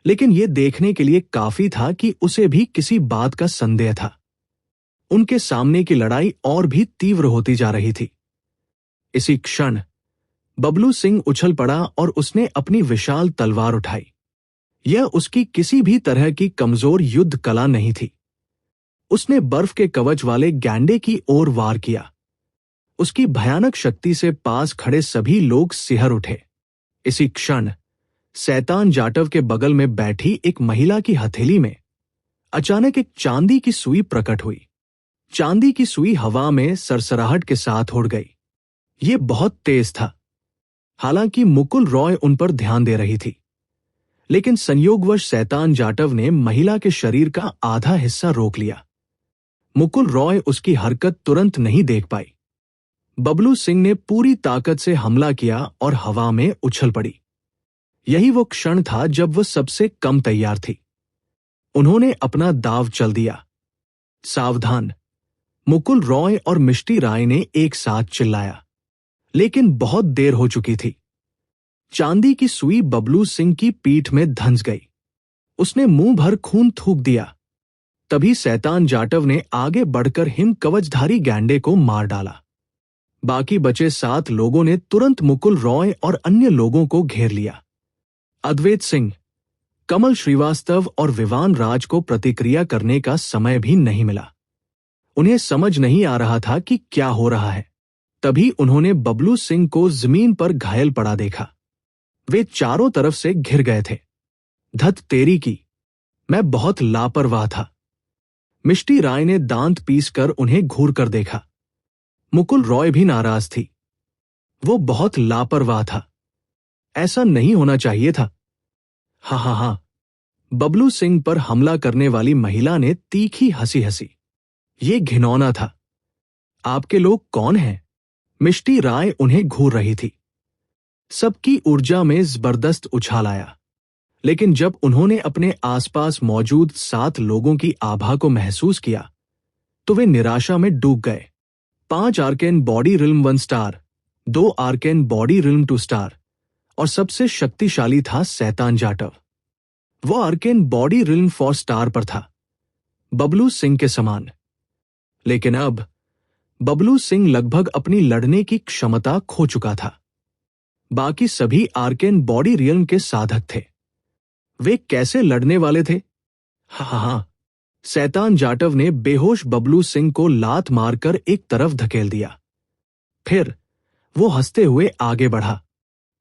लेकिन यह देखने के लिए काफी था कि उसे भी किसी बात का संदेह था। उनके सामने की लड़ाई और भी तीव्र होती जा रही थी। इसी क्षण बबलू सिंह उछल पड़ा और उसने अपनी विशाल तलवार उठाई। यह उसकी किसी भी तरह की कमजोर युद्ध कला नहीं थी। उसने बर्फ के कवच वाले गैंडे की ओर वार किया। उसकी भयानक शक्ति से पास खड़े सभी लोग सिहर उठे। इसी क्षण शैतान जाटव के बगल में बैठी एक महिला की हथेली में अचानक एक चांदी की सुई प्रकट हुई। चांदी की सुई हवा में सरसराहट के साथ उड़ गई। ये बहुत तेज था। हालांकि मुकुल रॉय उन पर ध्यान दे रही थी, लेकिन संयोगवश शैतान जाटव ने महिला के शरीर का आधा हिस्सा रोक लिया। मुकुल रॉय उसकी हरकत तुरंत नहीं देख पाई। बबलू सिंह ने पूरी ताकत से हमला किया और हवा में उछल पड़ी। यही वो क्षण था जब वह सबसे कम तैयार थी। उन्होंने अपना दांव चल दिया। सावधान! मुकुल रॉय और मिष्टी राय ने एक साथ चिल्लाया, लेकिन बहुत देर हो चुकी थी। चांदी की सुई बबलू सिंह की पीठ में धंस गई। उसने मुंह भर खून थूक दिया। तभी शैतान जाटव ने आगे बढ़कर हिम कवचधारी गैंडे को मार डाला। बाकी बचे 7 लोगों ने तुरंत मुकुल रॉय और अन्य लोगों को घेर लिया। अद्वैत सिंह, कमल श्रीवास्तव और विवान राज को प्रतिक्रिया करने का समय भी नहीं मिला। उन्हें समझ नहीं आ रहा था कि क्या हो रहा है। तभी उन्होंने बबलू सिंह को जमीन पर घायल पड़ा देखा। वे चारों तरफ से घिर गए थे। धत तेरी की, मैं बहुत लापरवाह था। मिष्टी राय ने दांत पीसकर उन्हें घूर कर देखा। मुकुल रॉय भी नाराज थी। वो बहुत लापरवाह था। ऐसा नहीं होना चाहिए था। हा हा हा! बबलू सिंह पर हमला करने वाली महिला ने तीखी हंसी हंसी। ये घिनौना था। आपके लोग कौन हैं? मिष्टी राय उन्हें घूर रही थी। सबकी ऊर्जा में जबरदस्त उछाल आया, लेकिन जब उन्होंने अपने आसपास मौजूद 7 लोगों की आभा को महसूस किया, तो वे निराशा में डूब गए। 5 arcane body realm 1 star, 2 arcane body realm 2 star और सबसे शक्तिशाली था शैतान जाटव। वो आर्केन बॉडी रिल्म 4 स्टार पर था, बबलू सिंह के समान। लेकिन अब बबलू सिंह लगभग अपनी लड़ने की क्षमता खो चुका था। बाकी सभी आर्केन बॉडी रिल्म के साधक थे। वे कैसे लड़ने वाले थे? हा! शैतान जाटव ने बेहोश बबलू सिंह को लात मारकर एक तरफ धकेल दिया। फिर वो हंसते हुए आगे बढ़ा।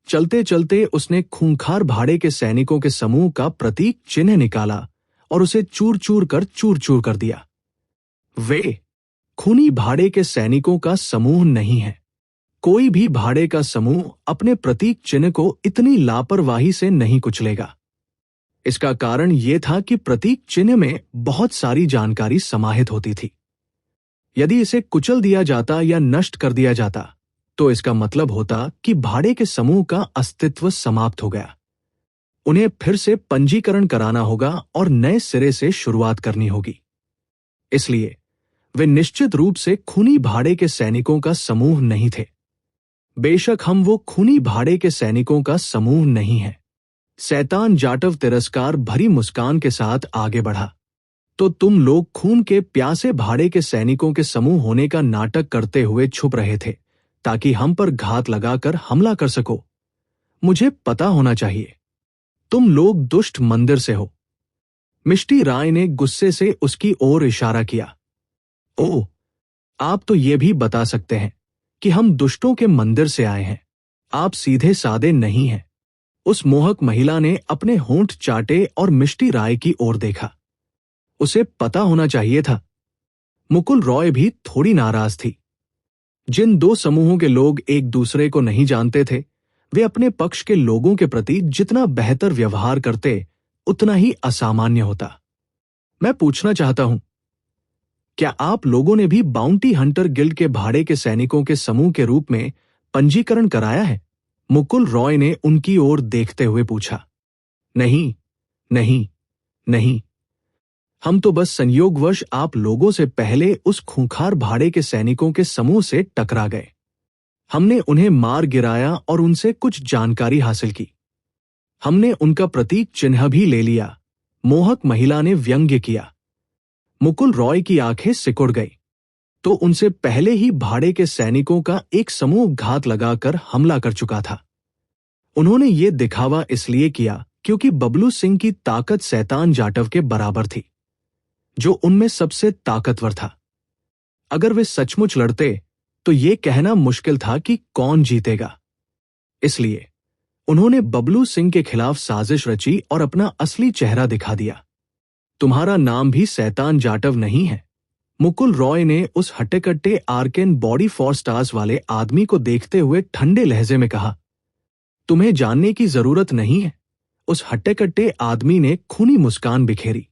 चलते चलते उसने खूंखार भाड़े के सैनिकों के समूह का प्रतीक चिन्ह निकाला और उसे चूर चूर कर दिया। वे खूनी भाड़े के सैनिकों का समूह नहीं है। कोई भी भाड़े का समूह अपने प्रतीक चिन्ह को इतनी लापरवाही से नहीं कुचलेगा। इसका कारण यह था कि प्रतीक चिन्ह में बहुत सारी जानकारी समाहित होती थी। यदि इसे कुचल दिया जाता या नष्ट कर दिया जाता, तो इसका मतलब होता कि भाड़े के समूह का अस्तित्व समाप्त हो गया। उन्हें फिर से पंजीकरण कराना होगा और नए सिरे से शुरुआत करनी होगी। इसलिए वे निश्चित रूप से खूनी भाड़े के सैनिकों का समूह नहीं थे। बेशक हम वो खूनी भाड़े के सैनिकों का समूह नहीं है। शैतान जाटव तिरस्कार भरी मुस्कान के साथ आगे बढ़ा। तो तुम लोग खून के प्यासे भाड़े के सैनिकों के समूह होने का नाटक करते हुए छुप रहे थे, ताकि हम पर घात लगाकर हमला कर सको। मुझे पता होना चाहिए, तुम लोग दुष्ट मंदिर से हो। मिष्टी राय ने गुस्से से उसकी ओर इशारा किया। ओह, आप तो ये भी बता सकते हैं कि हम दुष्टों के मंदिर से आए हैं। आप सीधे सादे नहीं हैं। उस मोहक महिला ने अपने होंठ चाटे और मिष्टी राय की ओर देखा। उसे पता होना चाहिए था। मुकुल रॉय भी थोड़ी नाराज थी। जिन 2 समूहों के लोग एक दूसरे को नहीं जानते थे, वे अपने पक्ष के लोगों के प्रति जितना बेहतर व्यवहार करते, उतना ही असामान्य होता। मैं पूछना चाहता हूं, क्या आप लोगों ने भी बाउंटी हंटर गिल्ड के भाड़े के सैनिकों के समूह के रूप में पंजीकरण कराया है? मुकुल रॉय ने उनकी ओर देखते हुए पूछा। नहीं, नहीं, नहीं। हम तो बस संयोगवश आप लोगों से पहले उस खूंखार भाड़े के सैनिकों के समूह से टकरा गए। हमने उन्हें मार गिराया और उनसे कुछ जानकारी हासिल की। हमने उनका प्रतीक चिन्ह भी ले लिया, मोहक महिला ने व्यंग्य किया। मुकुल रॉय की आंखें सिकुड़ गई। तो उनसे पहले ही भाड़े के सैनिकों का एक समूह घात लगाकर हमला कर चुका था। उन्होंने ये दिखावा इसलिए किया क्योंकि बबलू सिंह की ताकत शैतान जाटव के बराबर थी, जो उनमें सबसे ताकतवर था। अगर वे सचमुच लड़ते तो ये कहना मुश्किल था कि कौन जीतेगा। इसलिए उन्होंने बबलू सिंह के खिलाफ साजिश रची और अपना असली चेहरा दिखा दिया। तुम्हारा नाम भी शैतान जाटव नहीं है, मुकुल रॉय ने उस हट्टे-कट्टे आर्केन बॉडी फॉर स्टार्स वाले आदमी को देखते हुए ठंडे लहजे में कहा। तुम्हें जानने की जरूरत नहीं है, उस हट्टे-कट्टे आदमी ने खूनी मुस्कान बिखेरी।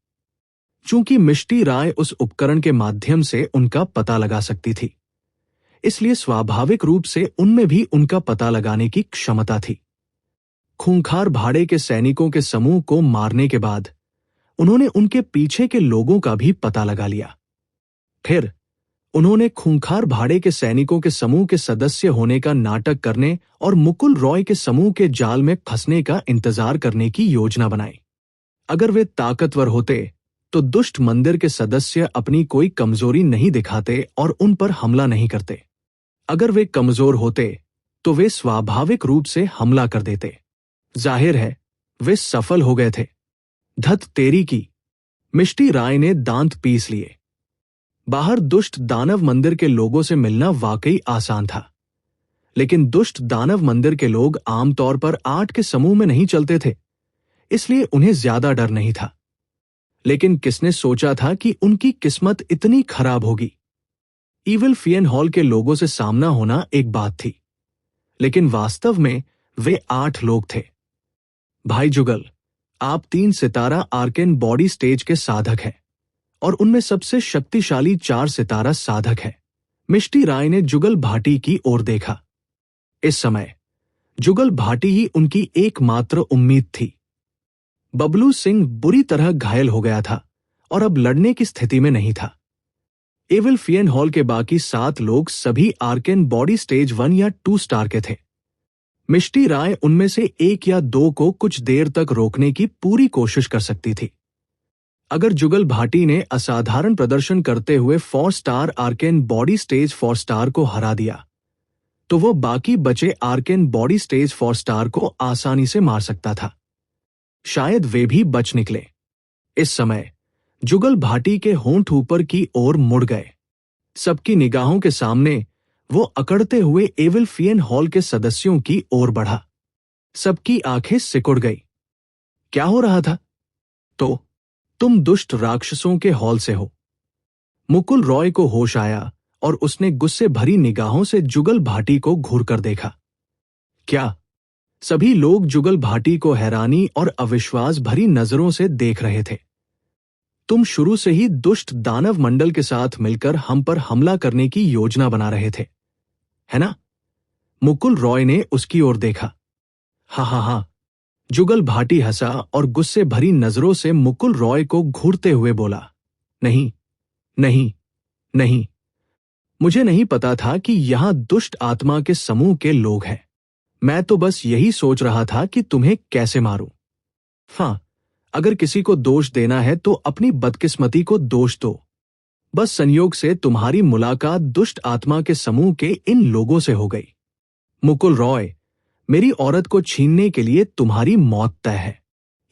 चूंकि मिष्टी राय उस उपकरण के माध्यम से उनका पता लगा सकती थी, इसलिए स्वाभाविक रूप से उनमें भी उनका पता लगाने की क्षमता थी। खूंखार भाड़े के सैनिकों के समूह को मारने के बाद उन्होंने उनके पीछे के लोगों का भी पता लगा लिया। फिर उन्होंने खूंखार भाड़े के सैनिकों के समूह के सदस्य होने का नाटक करने और मुकुल रॉय के समूह के जाल में फंसने का इंतजार करने की योजना बनाई। अगर वे ताकतवर होते तो दुष्ट मंदिर के सदस्य अपनी कोई कमजोरी नहीं दिखाते और उन पर हमला नहीं करते। अगर वे कमजोर होते तो वे स्वाभाविक रूप से हमला कर देते। जाहिर है वे सफल हो गए थे। धत तेरी की, मिष्टी राय ने दांत पीस लिए। बाहर दुष्ट दानव मंदिर के लोगों से मिलना वाकई आसान था, लेकिन दुष्ट दानव मंदिर के लोग आमतौर पर 8 के समूह में नहीं चलते थे, इसलिए उन्हें ज्यादा डर नहीं था। लेकिन किसने सोचा था कि उनकी किस्मत इतनी खराब होगी। ईविल फियन हॉल के लोगों से सामना होना एक बात थी, लेकिन वास्तव में वे 8 लोग थे। भाई जुगल, आप 3 सितारा आर्केन बॉडी स्टेज के साधक हैं और उनमें सबसे शक्तिशाली 4 सितारा साधक है। मिष्टी राय ने जुगल भाटी की ओर देखा। इस समय जुगल भाटी ही उनकी एकमात्र उम्मीद थी। बबलू सिंह बुरी तरह घायल हो गया था और अब लड़ने की स्थिति में नहीं था। एविल फियन हॉल के बाकी 7 लोग सभी आर्केन बॉडी स्टेज 1 या 2 स्टार के थे। मिष्टी राय उनमें से 1 या 2 को कुछ देर तक रोकने की पूरी कोशिश कर सकती थी। अगर जुगल भाटी ने असाधारण प्रदर्शन करते हुए 4 star arcane body stage 4 star को हरा दिया, तो वो बाकी बचे आर्केन बॉडी स्टेज 4 स्टार को आसानी से मार सकता था। शायद वे भी बच निकले। इस समय जुगल भाटी के होंठ ऊपर की ओर मुड़ गए। सबकी निगाहों के सामने वो अकड़ते हुए एविल फियन हॉल के सदस्यों की ओर बढ़ा। सबकी आंखें सिकुड़ गई। क्या हो रहा था? तो तुम दुष्ट राक्षसों के हॉल से हो। मुकुल रॉय को होश आया और उसने गुस्से भरी निगाहों से जुगल भाटी को घूर कर देखा। क्या? सभी लोग जुगल भाटी को हैरानी और अविश्वास भरी नजरों से देख रहे थे। तुम शुरू से ही दुष्ट दानव मंडल के साथ मिलकर हम पर हमला करने की योजना बना रहे थे, है ना? मुकुल रॉय ने उसकी ओर देखा। हा। जुगल भाटी हंसा और गुस्से भरी नजरों से मुकुल रॉय को घूरते हुए बोला, नहीं, नहीं, नहीं। मुझे नहीं पता था कि यहां दुष्ट आत्मा के समूह के लोग हैं। मैं तो बस यही सोच रहा था कि तुम्हें कैसे मारूं। हां, अगर किसी को दोष देना है तो अपनी बदकिस्मती को दोष दो। बस संयोग से तुम्हारी मुलाकात दुष्ट आत्मा के समूह के इन लोगों से हो गई। मुकुल रॉय, मेरी औरत को छीनने के लिए तुम्हारी मौत तय है।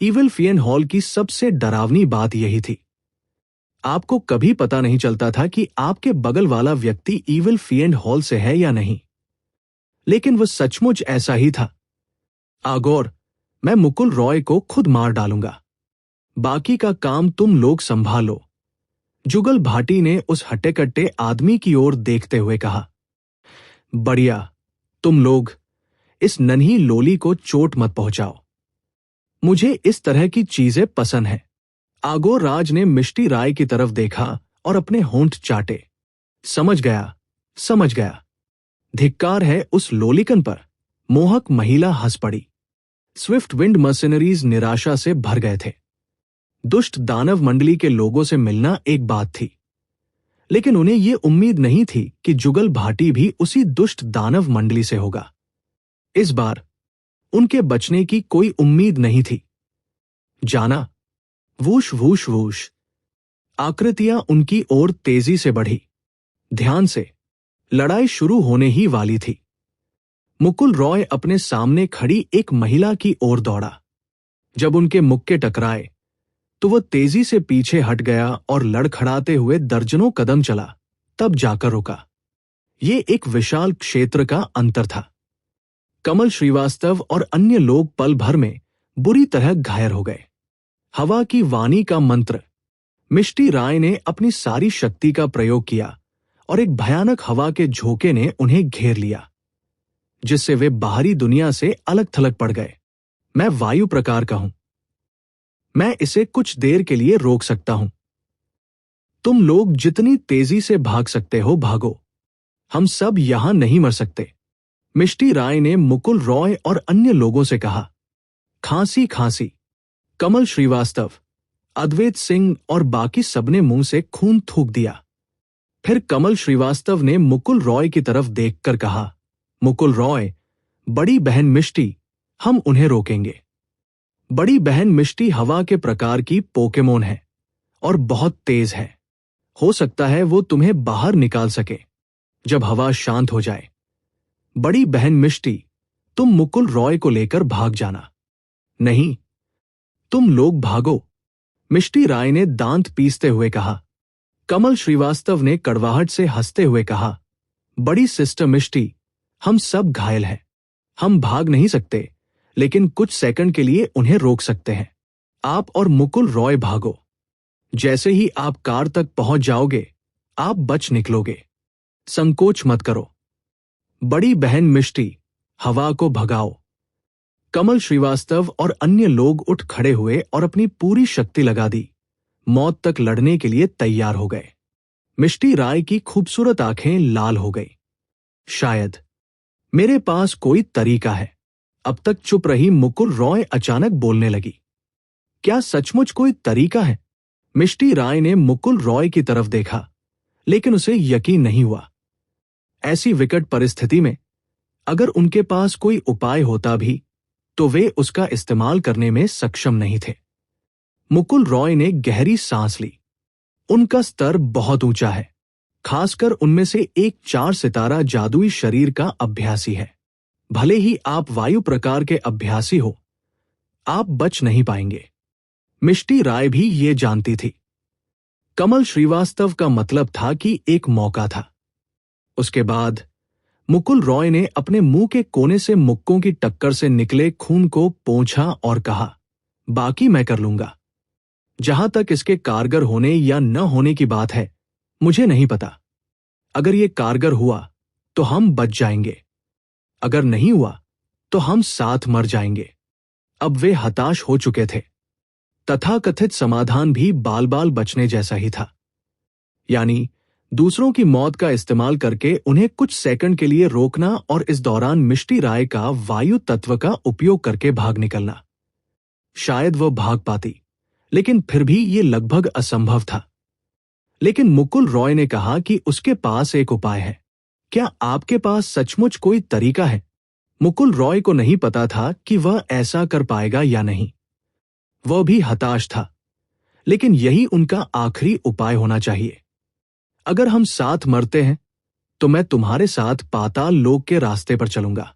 ईविल फियन हॉल की सबसे डरावनी बात यही थी। आपको कभी पता नहीं चलता था कि आपके बगल वाला व्यक्ति ईविल फियन हॉल से है या नहीं, लेकिन वह सचमुच ऐसा ही था। आगोर, मैं मुकुल रॉय को खुद मार डालूंगा। बाकी का काम तुम लोग संभालो। जुगल भाटी ने उस हट्टे-कट्टे आदमी की ओर देखते हुए कहा। बढ़िया, तुम लोग इस नन्ही लोली को चोट मत पहुंचाओ। मुझे इस तरह की चीजें पसंद हैं। आगोर राज ने मिष्टी राय की तरफ देखा और अपने होंठ चाटे। समझ गया, समझ गया। धिक्कार है उस लोलिकन पर। मोहक महिला हंस पड़ी। स्विफ्ट विंड मर्सिनरीज निराशा से भर गए थे। दुष्ट दानव मंडली के लोगों से मिलना एक बात थी, लेकिन उन्हें यह उम्मीद नहीं थी कि जुगल भाटी भी उसी दुष्ट दानव मंडली से होगा। इस बार उनके बचने की कोई उम्मीद नहीं थी। जाना, वूश वूश वूश। आकृतियां उनकी ओर तेजी से बढ़ी। ध्यान से, लड़ाई शुरू होने ही वाली थी। मुकुल रॉय अपने सामने खड़ी एक महिला की ओर दौड़ा। जब उनके मुक्के टकराए तो वह तेजी से पीछे हट गया और लड़खड़ाते हुए दर्जनों कदम चला, तब जाकर रुका। ये एक विशाल क्षेत्र का अंतर था। कमल श्रीवास्तव और अन्य लोग पल भर में बुरी तरह घायल हो गए। हवा की वाणी का मंत्र। मिष्टी राय ने अपनी सारी शक्ति का प्रयोग किया और एक भयानक हवा के झोंके ने उन्हें घेर लिया, जिससे वे बाहरी दुनिया से अलग थलग पड़ गए। मैं वायु प्रकार का हूं। मैं इसे कुछ देर के लिए रोक सकता हूं। तुम लोग जितनी तेजी से भाग सकते हो भागो। हम सब यहां नहीं मर सकते। मिष्टी राय ने मुकुल रॉय और अन्य लोगों से कहा। खांसी खांसी। कमल श्रीवास्तव, अद्वैत सिंह और बाकी सबने मुंह से खून थूक दिया। फिर कमल श्रीवास्तव ने मुकुल रॉय की तरफ देखकर कहा, मुकुल रॉय, बड़ी बहन मिष्टी, हम उन्हें रोकेंगे। बड़ी बहन मिष्टी हवा के प्रकार की पोकेमोन है और बहुत तेज है। हो सकता है वो तुम्हें बाहर निकाल सके जब हवा शांत हो जाए। बड़ी बहन मिष्टी, तुम मुकुल रॉय को लेकर भाग जाना। नहीं, तुम लोग भागो, मिष्टी राय ने दांत पीसते हुए कहा। कमल श्रीवास्तव ने कड़वाहट से हंसते हुए कहा, बड़ी सिस्टर मिष्टी, हम सब घायल हैं। हम भाग नहीं सकते, लेकिन कुछ सेकंड के लिए उन्हें रोक सकते हैं। आप और मुकुल रॉय भागो। जैसे ही आप कार तक पहुंच जाओगे, आप बच निकलोगे। संकोच मत करो। बड़ी बहन मिष्टी, हवा को भगाओ। कमल श्रीवास्तव और अन्य लोग उठ खड़े हुए और अपनी पूरी शक्ति लगा दी। मौत तक लड़ने के लिए तैयार हो गए। मिष्टी राय की खूबसूरत आंखें लाल हो गई। शायद मेरे पास कोई तरीका है। अब तक चुप रही मुकुल रॉय अचानक बोलने लगी। क्या सचमुच कोई तरीका है? मिष्टी राय ने मुकुल रॉय की तरफ देखा, लेकिन उसे यकीन नहीं हुआ। ऐसी विकट परिस्थिति में अगर उनके पास कोई उपाय होता भी, तो वे उसका इस्तेमाल करने में सक्षम नहीं थे। मुकुल रॉय ने गहरी सांस ली। उनका स्तर बहुत ऊंचा है, खासकर उनमें से एक 4 सितारा जादुई शरीर का अभ्यासी है। भले ही आप वायु प्रकार के अभ्यासी हो, आप बच नहीं पाएंगे। मिष्टी राय भी ये जानती थी। कमल श्रीवास्तव का मतलब था कि एक मौका था। उसके बाद मुकुल रॉय ने अपने मुंह के कोने से मुक्कों की टक्कर से निकले खून को पोंछा और कहा, बाकी मैं कर लूंगा। जहां तक इसके कारगर होने या न होने की बात है, मुझे नहीं पता। अगर ये कारगर हुआ तो हम बच जाएंगे, अगर नहीं हुआ तो हम साथ मर जाएंगे। अब वे हताश हो चुके थे। तथाकथित समाधान भी बाल बाल बचने जैसा ही था, यानी दूसरों की मौत का इस्तेमाल करके उन्हें कुछ सेकंड के लिए रोकना और इस दौरान मिष्टी राय का वायु तत्व का उपयोग करके भाग निकलना। शायद वह भाग पाती, लेकिन फिर भी ये लगभग असंभव था। लेकिन मुकुल रॉय ने कहा कि उसके पास एक उपाय है। क्या आपके पास सचमुच कोई तरीका है? मुकुल रॉय को नहीं पता था कि वह ऐसा कर पाएगा या नहीं। वह भी हताश था, लेकिन यही उनका आखिरी उपाय होना चाहिए। अगर हम साथ मरते हैं तो मैं तुम्हारे साथ पाताल लोक के रास्ते पर चलूंगा।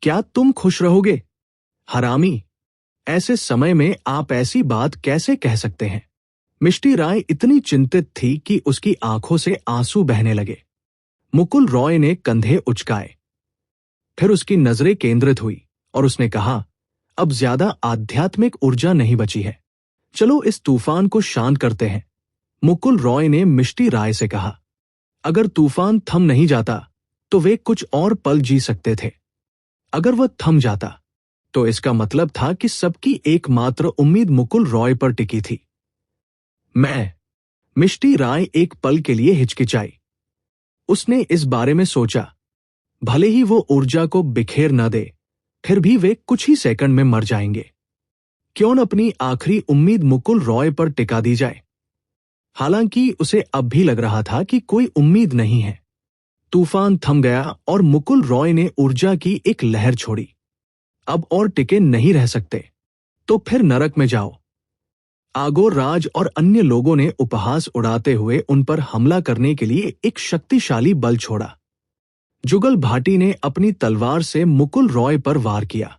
क्या तुम खुश रहोगे? हरामी, ऐसे समय में आप ऐसी बात कैसे कह सकते हैं? मिष्टी राय इतनी चिंतित थी कि उसकी आंखों से आंसू बहने लगे। मुकुल रॉय ने कंधे उचकाए। फिर उसकी नजरें केंद्रित हुई और उसने कहा, अब ज्यादा आध्यात्मिक ऊर्जा नहीं बची है। चलो इस तूफान को शांत करते हैं। मुकुल रॉय ने मिष्टी राय से कहा। अगर तूफान थम नहीं जाता तो वे कुछ और पल जी सकते थे। अगर वह थम जाता तो इसका मतलब था कि सबकी एकमात्र उम्मीद मुकुल रॉय पर टिकी थी। मिष्टी राय एक पल के लिए हिचकिचाई। उसने इस बारे में सोचा, भले ही वो ऊर्जा को बिखेर न दे, फिर भी वे कुछ ही सेकंड में मर जाएंगे। क्यों न अपनी आखिरी उम्मीद मुकुल रॉय पर टिका दी जाए। हालांकि उसे अब भी लग रहा था कि कोई उम्मीद नहीं है। तूफान थम गया और मुकुल रॉय ने ऊर्जा की एक लहर छोड़ी। अब और टिके नहीं रह सकते, तो फिर नरक में जाओ। आगोर राज और अन्य लोगों ने उपहास उड़ाते हुए उन पर हमला करने के लिए एक शक्तिशाली बल छोड़ा। जुगल भाटी ने अपनी तलवार से मुकुल रॉय पर वार किया।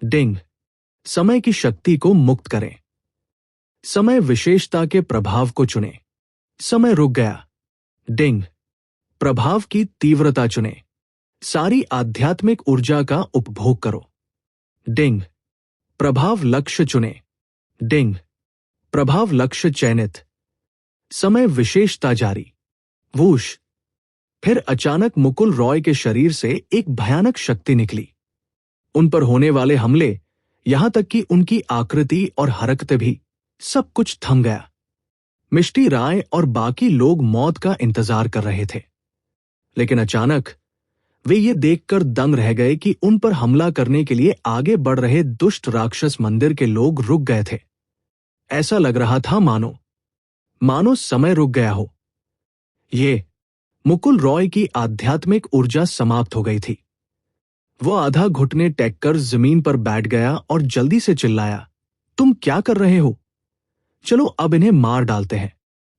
डिंग। समय की शक्ति को मुक्त करें। समय विशेषता के प्रभाव को चुने। समय रुक गया। डिंग। प्रभाव की तीव्रता चुने। सारी आध्यात्मिक ऊर्जा का उपभोग करो। डिंग। प्रभाव लक्ष्य चुने। डिंग। प्रभाव लक्ष्य चयनित। समय विशेषता जारी। वूश। फिर अचानक मुकुल रॉय के शरीर से एक भयानक शक्ति निकली। उन पर होने वाले हमले, यहां तक कि उनकी आकृति और हरकतें भी, सब कुछ थम गया। मिष्टी राय और बाकी लोग मौत का इंतजार कर रहे थे, लेकिन अचानक वे ये देखकर दंग रह गए कि उन पर हमला करने के लिए आगे बढ़ रहे दुष्ट राक्षस मंदिर के लोग रुक गए थे। ऐसा लग रहा था मानो समय रुक गया हो। ये मुकुल रॉय की आध्यात्मिक ऊर्जा समाप्त हो गई थी। वह आधा घुटने टेककर जमीन पर बैठ गया और जल्दी से चिल्लाया, तुम क्या कर रहे हो? चलो अब इन्हें मार डालते हैं।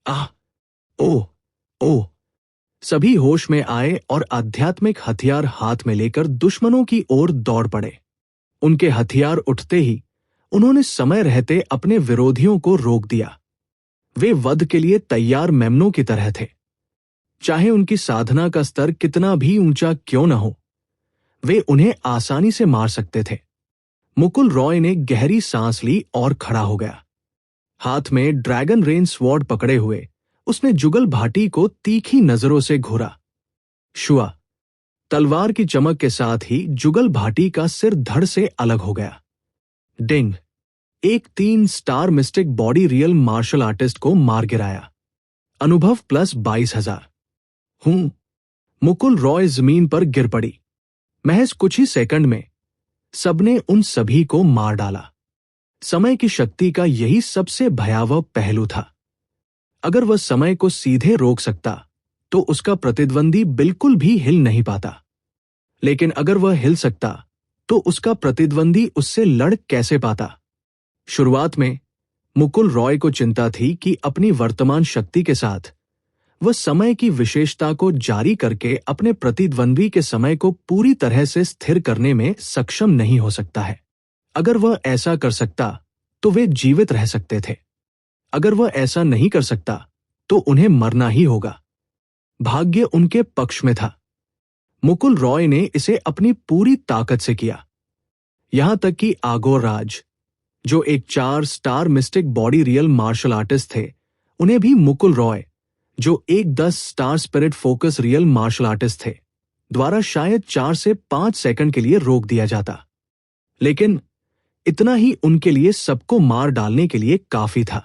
आह! ओह! ओह! सभी होश में आए और आध्यात्मिक हथियार हाथ में लेकर दुश्मनों की ओर दौड़ पड़े। उनके हथियार उठते ही उन्होंने समय रहते अपने विरोधियों को रोक दिया। वे वध के लिए तैयार मेमनों की तरह थे। चाहे उनकी साधना का स्तर कितना भी ऊंचा क्यों न हो, वे उन्हें आसानी से मार सकते थे। मुकुल रॉय ने गहरी सांस ली और खड़ा हो गया। हाथ में ड्रैगन रेन स्वॉर्ड पकड़े हुए उसने जुगल भाटी को तीखी नजरों से घूरा। शुआ। तलवार की चमक के साथ ही जुगल भाटी का सिर धड़ से अलग हो गया। डिंग। एक 3 star mystic body real martial artist को मार गिराया। अनुभव प्लस 22,000। मुकुल रॉय जमीन पर गिर पड़ी। महज कुछ ही सेकंड में सबने उन सभी को मार डाला। समय की शक्ति का यही सबसे भयावह पहलू था। अगर वह समय को सीधे रोक सकता तो उसका प्रतिद्वंदी बिल्कुल भी हिल नहीं पाता, लेकिन अगर वह हिल सकता तो उसका प्रतिद्वंदी उससे लड़ कैसे पाता? शुरुआत में मुकुल रॉय को चिंता थी कि अपनी वर्तमान शक्ति के साथ वह समय की विशेषता को जारी करके अपने प्रतिद्वंदी के समय को पूरी तरह से स्थिर करने में सक्षम नहीं हो सकता है। अगर वह ऐसा कर सकता तो वे जीवित रह सकते थे। अगर वह ऐसा नहीं कर सकता तो उन्हें मरना ही होगा। भाग्य उनके पक्ष में था। मुकुल रॉय ने इसे अपनी पूरी ताकत से किया। यहां तक कि आगोर राज, जो एक 4 star mystic body real martial artist थे, उन्हें भी मुकुल रॉय, जो एक 10 star spirit focus real martial artist थे, द्वारा शायद 4 से 5 सेकंड के लिए रोक दिया जाता। लेकिन इतना ही उनके लिए सबको मार डालने के लिए काफी था।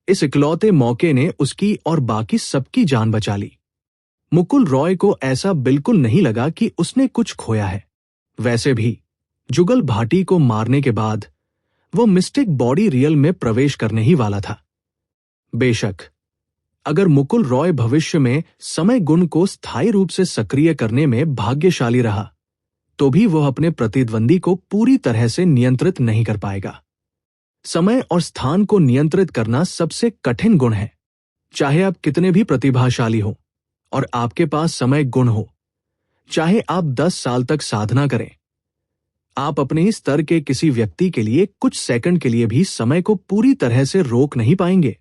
इस इकलौते मौके ने उसकी और बाकी सबकी जान बचा ली। मुकुल रॉय को ऐसा बिल्कुल नहीं लगा कि उसने कुछ खोया है। वैसे भी जुगल भाटी को मारने के बाद वो मिस्टिक बॉडी रियल में प्रवेश करने ही वाला था। बेशक अगर मुकुल रॉय भविष्य में समय गुण को स्थायी रूप से सक्रिय करने में भाग्यशाली रहा, तो भी वह अपने प्रतिद्वंदी को पूरी तरह से नियंत्रित नहीं कर पाएगा। समय और स्थान को नियंत्रित करना सबसे कठिन गुण है। चाहे आप कितने भी प्रतिभाशाली हो और आपके पास समय गुण हो, चाहे आप 10 साल तक साधना करें, आप अपने ही स्तर के किसी व्यक्ति के लिए कुछ सेकंड के लिए भी समय को पूरी तरह से रोक नहीं पाएंगे।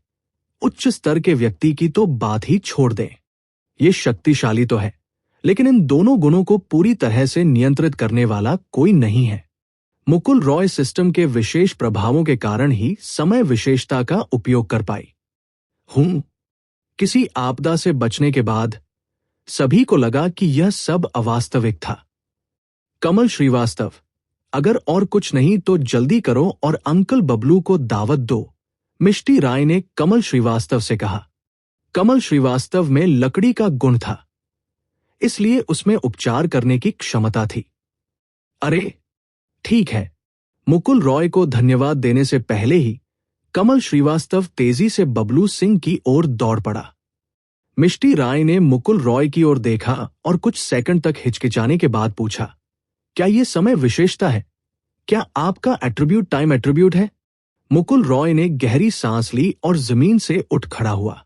उच्च स्तर के व्यक्ति की तो बात ही छोड़ दें। ये शक्तिशाली तो है, लेकिन इन दोनों गुणों को पूरी तरह से नियंत्रित करने वाला कोई नहीं है। मुकुल रॉय सिस्टम के विशेष प्रभावों के कारण ही समय विशेषता का उपयोग कर पाई। किसी आपदा से बचने के बाद सभी को लगा कि यह सब अवास्तविक था। कमल श्रीवास्तव, अगर और कुछ नहीं तो जल्दी करो और अंकल बबलू को दावत दो, मिष्टी राय ने कमल श्रीवास्तव से कहा। कमल श्रीवास्तव में लकड़ी का गुण था, इसलिए उसमें उपचार करने की क्षमता थी। अरे ठीक है। मुकुल रॉय को धन्यवाद देने से पहले ही कमल श्रीवास्तव तेजी से बबलू सिंह की ओर दौड़ पड़ा। मिष्टी राय ने मुकुल रॉय की ओर देखा और कुछ सेकंड तक हिचकिचाने के बाद पूछा, क्या यह समय विशेषता है? क्या आपका एट्रीब्यूट टाइम एट्रीब्यूट है? मुकुल रॉय ने गहरी सांस ली और जमीन से उठ खड़ा हुआ।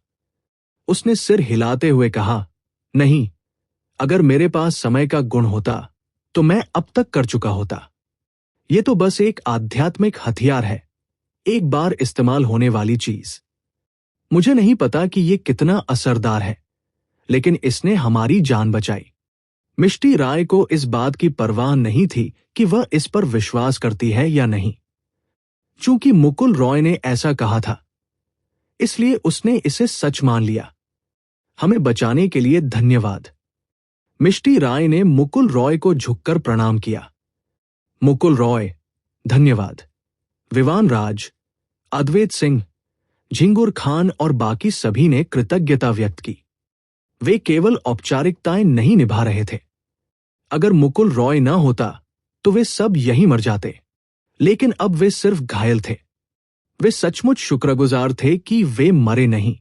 उसने सिर हिलाते हुए कहा, नहीं, अगर मेरे पास समय का गुण होता तो मैं अब तक कर चुका होता। यह तो बस एक आध्यात्मिक हथियार है, एक बार इस्तेमाल होने वाली चीज। मुझे नहीं पता कि यह कितना असरदार है, लेकिन इसने हमारी जान बचाई। मिष्टी राय को इस बात की परवाह नहीं थी कि वह इस पर विश्वास करती है या नहीं। चूंकि मुकुल रॉय ने ऐसा कहा था, इसलिए उसने इसे सच मान लिया। हमें बचाने के लिए धन्यवाद। मिष्टी राय ने मुकुल रॉय को झुककर प्रणाम किया। मुकुल रॉय, धन्यवाद। विवान राज, अद्वैत सिंह, झिंगुर खान और बाकी सभी ने कृतज्ञता व्यक्त की। वे केवल औपचारिकताएं नहीं निभा रहे थे। अगर मुकुल रॉय न होता तो वे सब यहीं मर जाते, लेकिन अब वे सिर्फ घायल थे। वे सचमुच शुक्रगुजार थे कि वे मरे नहीं।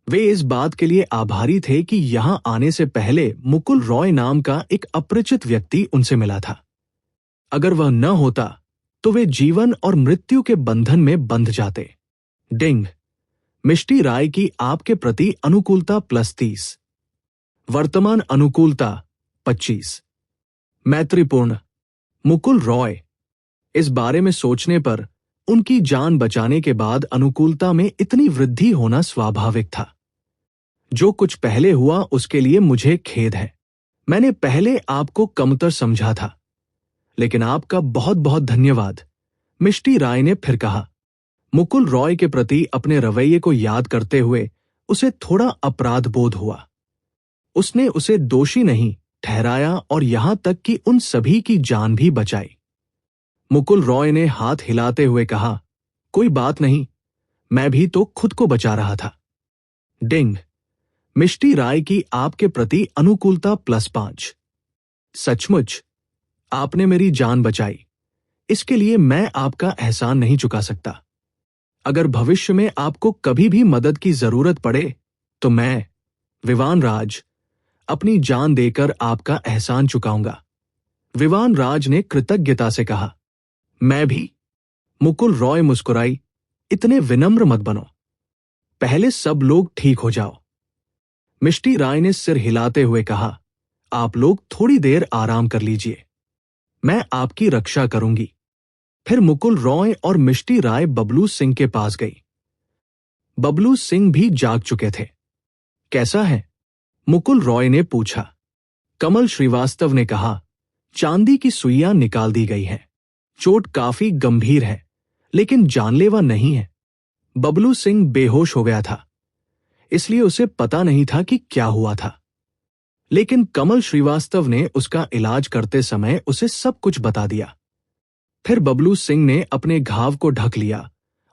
वे इस बात के लिए आभारी थे कि यहां आने से पहले मुकुल रॉय नाम का एक अपरिचित व्यक्ति उनसे मिला था। अगर वह न होता तो वे जीवन और मृत्यु के बंधन में बंध जाते। डिंग। मिष्टी राय की आपके प्रति अनुकूलता +30। वर्तमान अनुकूलता 25। मैत्रीपूर्ण। मुकुल रॉय। इस बारे में सोचने पर उनकी जान बचाने के बाद अनुकूलता में इतनी वृद्धि होना स्वाभाविक था। जो कुछ पहले हुआ उसके लिए मुझे खेद है। मैंने पहले आपको कमतर समझा था, लेकिन आपका बहुत बहुत धन्यवाद, मिष्टी राय ने फिर कहा। मुकुल रॉय के प्रति अपने रवैये को याद करते हुए उसे थोड़ा अपराध बोध हुआ। उसने उसे दोषी नहीं ठहराया और यहां तक कि उन सभी की जान भी बचाई। मुकुल रॉय ने हाथ हिलाते हुए कहा, कोई बात नहीं, मैं भी तो खुद को बचा रहा था। डिंग। मिष्टी राय की आपके प्रति अनुकूलता +5। सचमुच आपने मेरी जान बचाई, इसके लिए मैं आपका एहसान नहीं चुका सकता। अगर भविष्य में आपको कभी भी मदद की जरूरत पड़े तो मैं, विवान राज, अपनी जान देकर आपका एहसान चुकाऊंगा। विवान राज ने कृतज्ञता से कहा। मैं भी। मुकुल रॉय मुस्कुराई, इतने विनम्र मत बनो, पहले सब लोग ठीक हो जाओ। मिष्टी राय ने सिर हिलाते हुए कहा, आप लोग थोड़ी देर आराम कर लीजिए, मैं आपकी रक्षा करूंगी। फिर मुकुल रॉय और मिष्टी राय बबलू सिंह के पास गई। बबलू सिंह भी जाग चुके थे। कैसा है? मुकुल रॉय ने पूछा। कमल श्रीवास्तव ने कहा, चांदी की सुइयां निकाल दी गई हैं। चोट काफी गंभीर है, लेकिन जानलेवा नहीं है। बबलू सिंह बेहोश हो गया था, इसलिए उसे पता नहीं था कि क्या हुआ था, लेकिन कमल श्रीवास्तव ने उसका इलाज करते समय उसे सब कुछ बता दिया। फिर बबलू सिंह ने अपने घाव को ढक लिया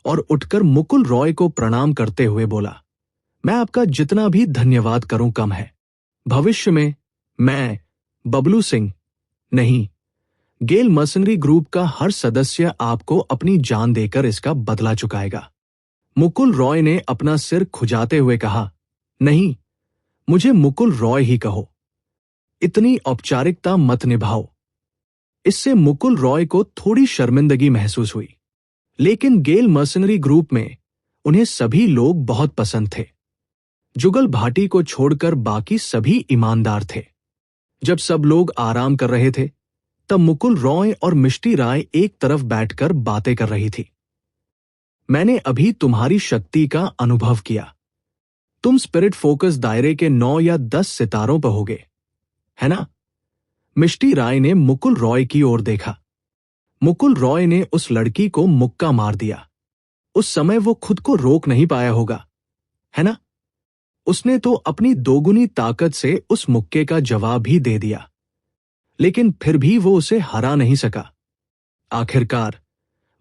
और उठकर मुकुल रॉय को प्रणाम करते हुए बोला, मैं आपका जितना भी धन्यवाद करूं कम है। भविष्य में मैं, बबलू सिंह नहीं, गेल मर्सनरी ग्रुप का हर सदस्य आपको अपनी जान देकर इसका बदला चुकाएगा। मुकुल रॉय ने अपना सिर खुजाते हुए कहा, नहीं, मुझे मुकुल रॉय ही कहो, इतनी औपचारिकता मत निभाओ। इससे मुकुल रॉय को थोड़ी शर्मिंदगी महसूस हुई, लेकिन गेल मर्सनरी ग्रुप में उन्हें सभी लोग बहुत पसंद थे। जुगल भाटी को छोड़कर बाकी सभी ईमानदार थे। जब सब लोग आराम कर रहे थे, तब मुकुल रॉय और मिष्टी राय एक तरफ बैठकर बातें कर रही थी। मैंने अभी तुम्हारी शक्ति का अनुभव किया। तुम स्पिरिट फोकस दायरे के 9 या 10 सितारों पर होगे, है ना? मिष्टी राय ने मुकुल रॉय की ओर देखा। मुकुल रॉय ने उस लड़की को मुक्का मार दिया। उस समय वो खुद को रोक नहीं पाया होगा, है ना? उसने तो अपनी दोगुनी ताकत से उस मुक्के का जवाब भी दे दिया, लेकिन फिर भी वो उसे हरा नहीं सका। आखिरकार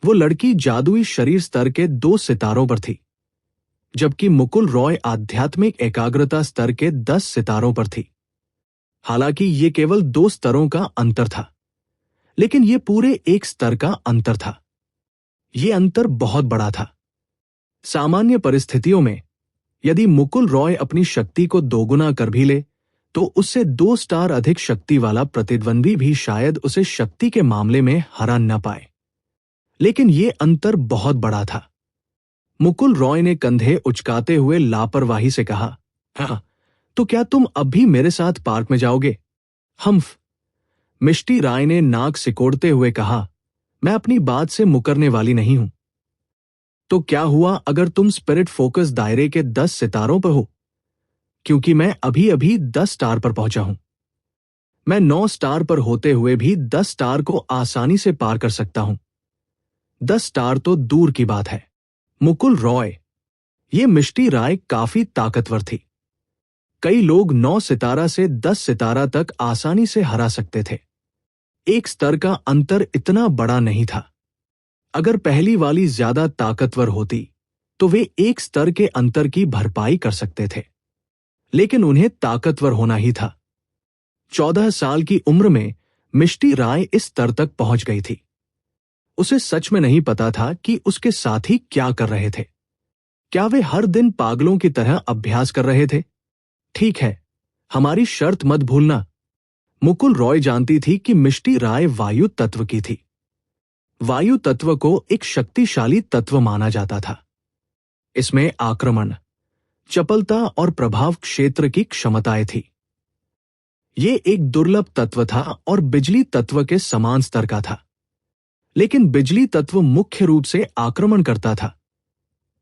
वो लड़की जादुई शरीर स्तर के 2 सितारों पर थी, जबकि मुकुल रॉय आध्यात्मिक एकाग्रता स्तर के 10 सितारों पर थी। हालांकि ये केवल 2 स्तरों का अंतर था, लेकिन ये पूरे एक स्तर का अंतर था। ये अंतर बहुत बड़ा था। सामान्य परिस्थितियों में यदि मुकुल रॉय अपनी शक्ति को दोगुना कर भी ले, तो उससे 2 स्टार अधिक शक्ति वाला प्रतिद्वंदी भी शायद उसे शक्ति के मामले में हरा न पाए। लेकिन ये अंतर बहुत बड़ा था। मुकुल रॉय ने कंधे उचकाते हुए लापरवाही से कहा, हाँ, तो क्या तुम अब भी मेरे साथ पार्क में जाओगे? हम्फ। मिष्टी राय ने नाक सिकोड़ते हुए कहा, मैं अपनी बात से मुकरने वाली नहीं हूं। तो क्या हुआ अगर तुम स्पिरिट फोकस दायरे के 10 सितारों पर हो? क्योंकि मैं अभी अभी 10 स्टार पर पहुंचा हूं। मैं 9 स्टार पर होते हुए भी 10 स्टार को आसानी से पार कर सकता हूं। 10 स्टार तो दूर की बात है। मुकुल रॉय, ये मिष्टी राय काफी ताकतवर थी। कई लोग 9 सितारा से 10 सितारा तक आसानी से हरा सकते थे। एक स्तर का अंतर इतना बड़ा नहीं था। अगर पहली वाली ज्यादा ताकतवर होती, तो वे एक स्तर के अंतर की भरपाई कर सकते थे। लेकिन उन्हें ताकतवर होना ही था। 14 साल की उम्र में मिष्टी राय इस स्तर तक पहुंच गई थी। उसे सच में नहीं पता था कि उसके साथी क्या कर रहे थे। क्या वे हर दिन पागलों की तरह अभ्यास कर रहे थे? ठीक है, हमारी शर्त मत भूलना। मुकुल रॉय जानती थी कि मिष्टी राय वायु तत्व की थी। वायु तत्व को एक शक्तिशाली तत्व माना जाता था। इसमें आक्रमण, चपलता और प्रभाव क्षेत्र की क्षमताएं थी। ये एक दुर्लभ तत्व था और बिजली तत्व के समान स्तर का था। लेकिन बिजली तत्व मुख्य रूप से आक्रमण करता था,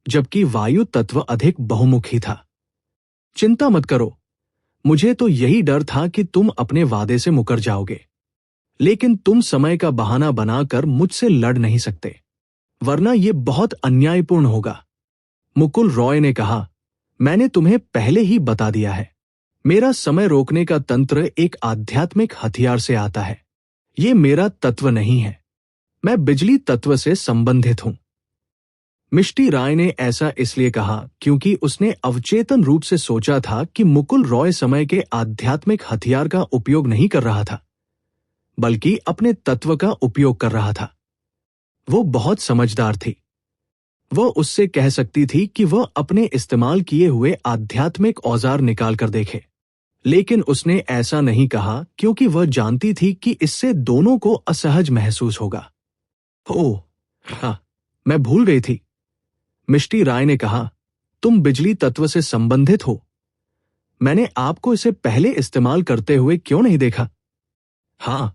जबकि वायु तत्व अधिक बहुमुखी था। चिंता मत करो, मुझे तो यही डर था कि तुम अपने वादे से मुकर जाओगे। लेकिन तुम समय का बहाना बनाकर मुझसे लड़ नहीं सकते, वरना यह बहुत अन्यायपूर्ण होगा। मुकुल रॉय ने कहा, मैंने तुम्हें पहले ही बता दिया है, मेरा समय रोकने का तंत्र एक आध्यात्मिक हथियार से आता है। यह मेरा तत्व नहीं है। मैं बिजली तत्व से संबंधित हूं। मिष्टी राय ने ऐसा इसलिए कहा क्योंकि उसने अवचेतन रूप से सोचा था कि मुकुल रॉय समय के आध्यात्मिक हथियार का उपयोग नहीं कर रहा था, बल्कि अपने तत्व का उपयोग कर रहा था। वो बहुत समझदार थी। वह उससे कह सकती थी कि वह अपने इस्तेमाल किए हुए आध्यात्मिक औजार निकाल कर देखे, लेकिन उसने ऐसा नहीं कहा क्योंकि वह जानती थी कि इससे दोनों को असहज महसूस होगा। ओह हाँ, मैं भूल गई थी। मिष्टी राय ने कहा, तुम बिजली तत्व से संबंधित हो। मैंने आपको इसे पहले इस्तेमाल करते हुए क्यों नहीं देखा? हां।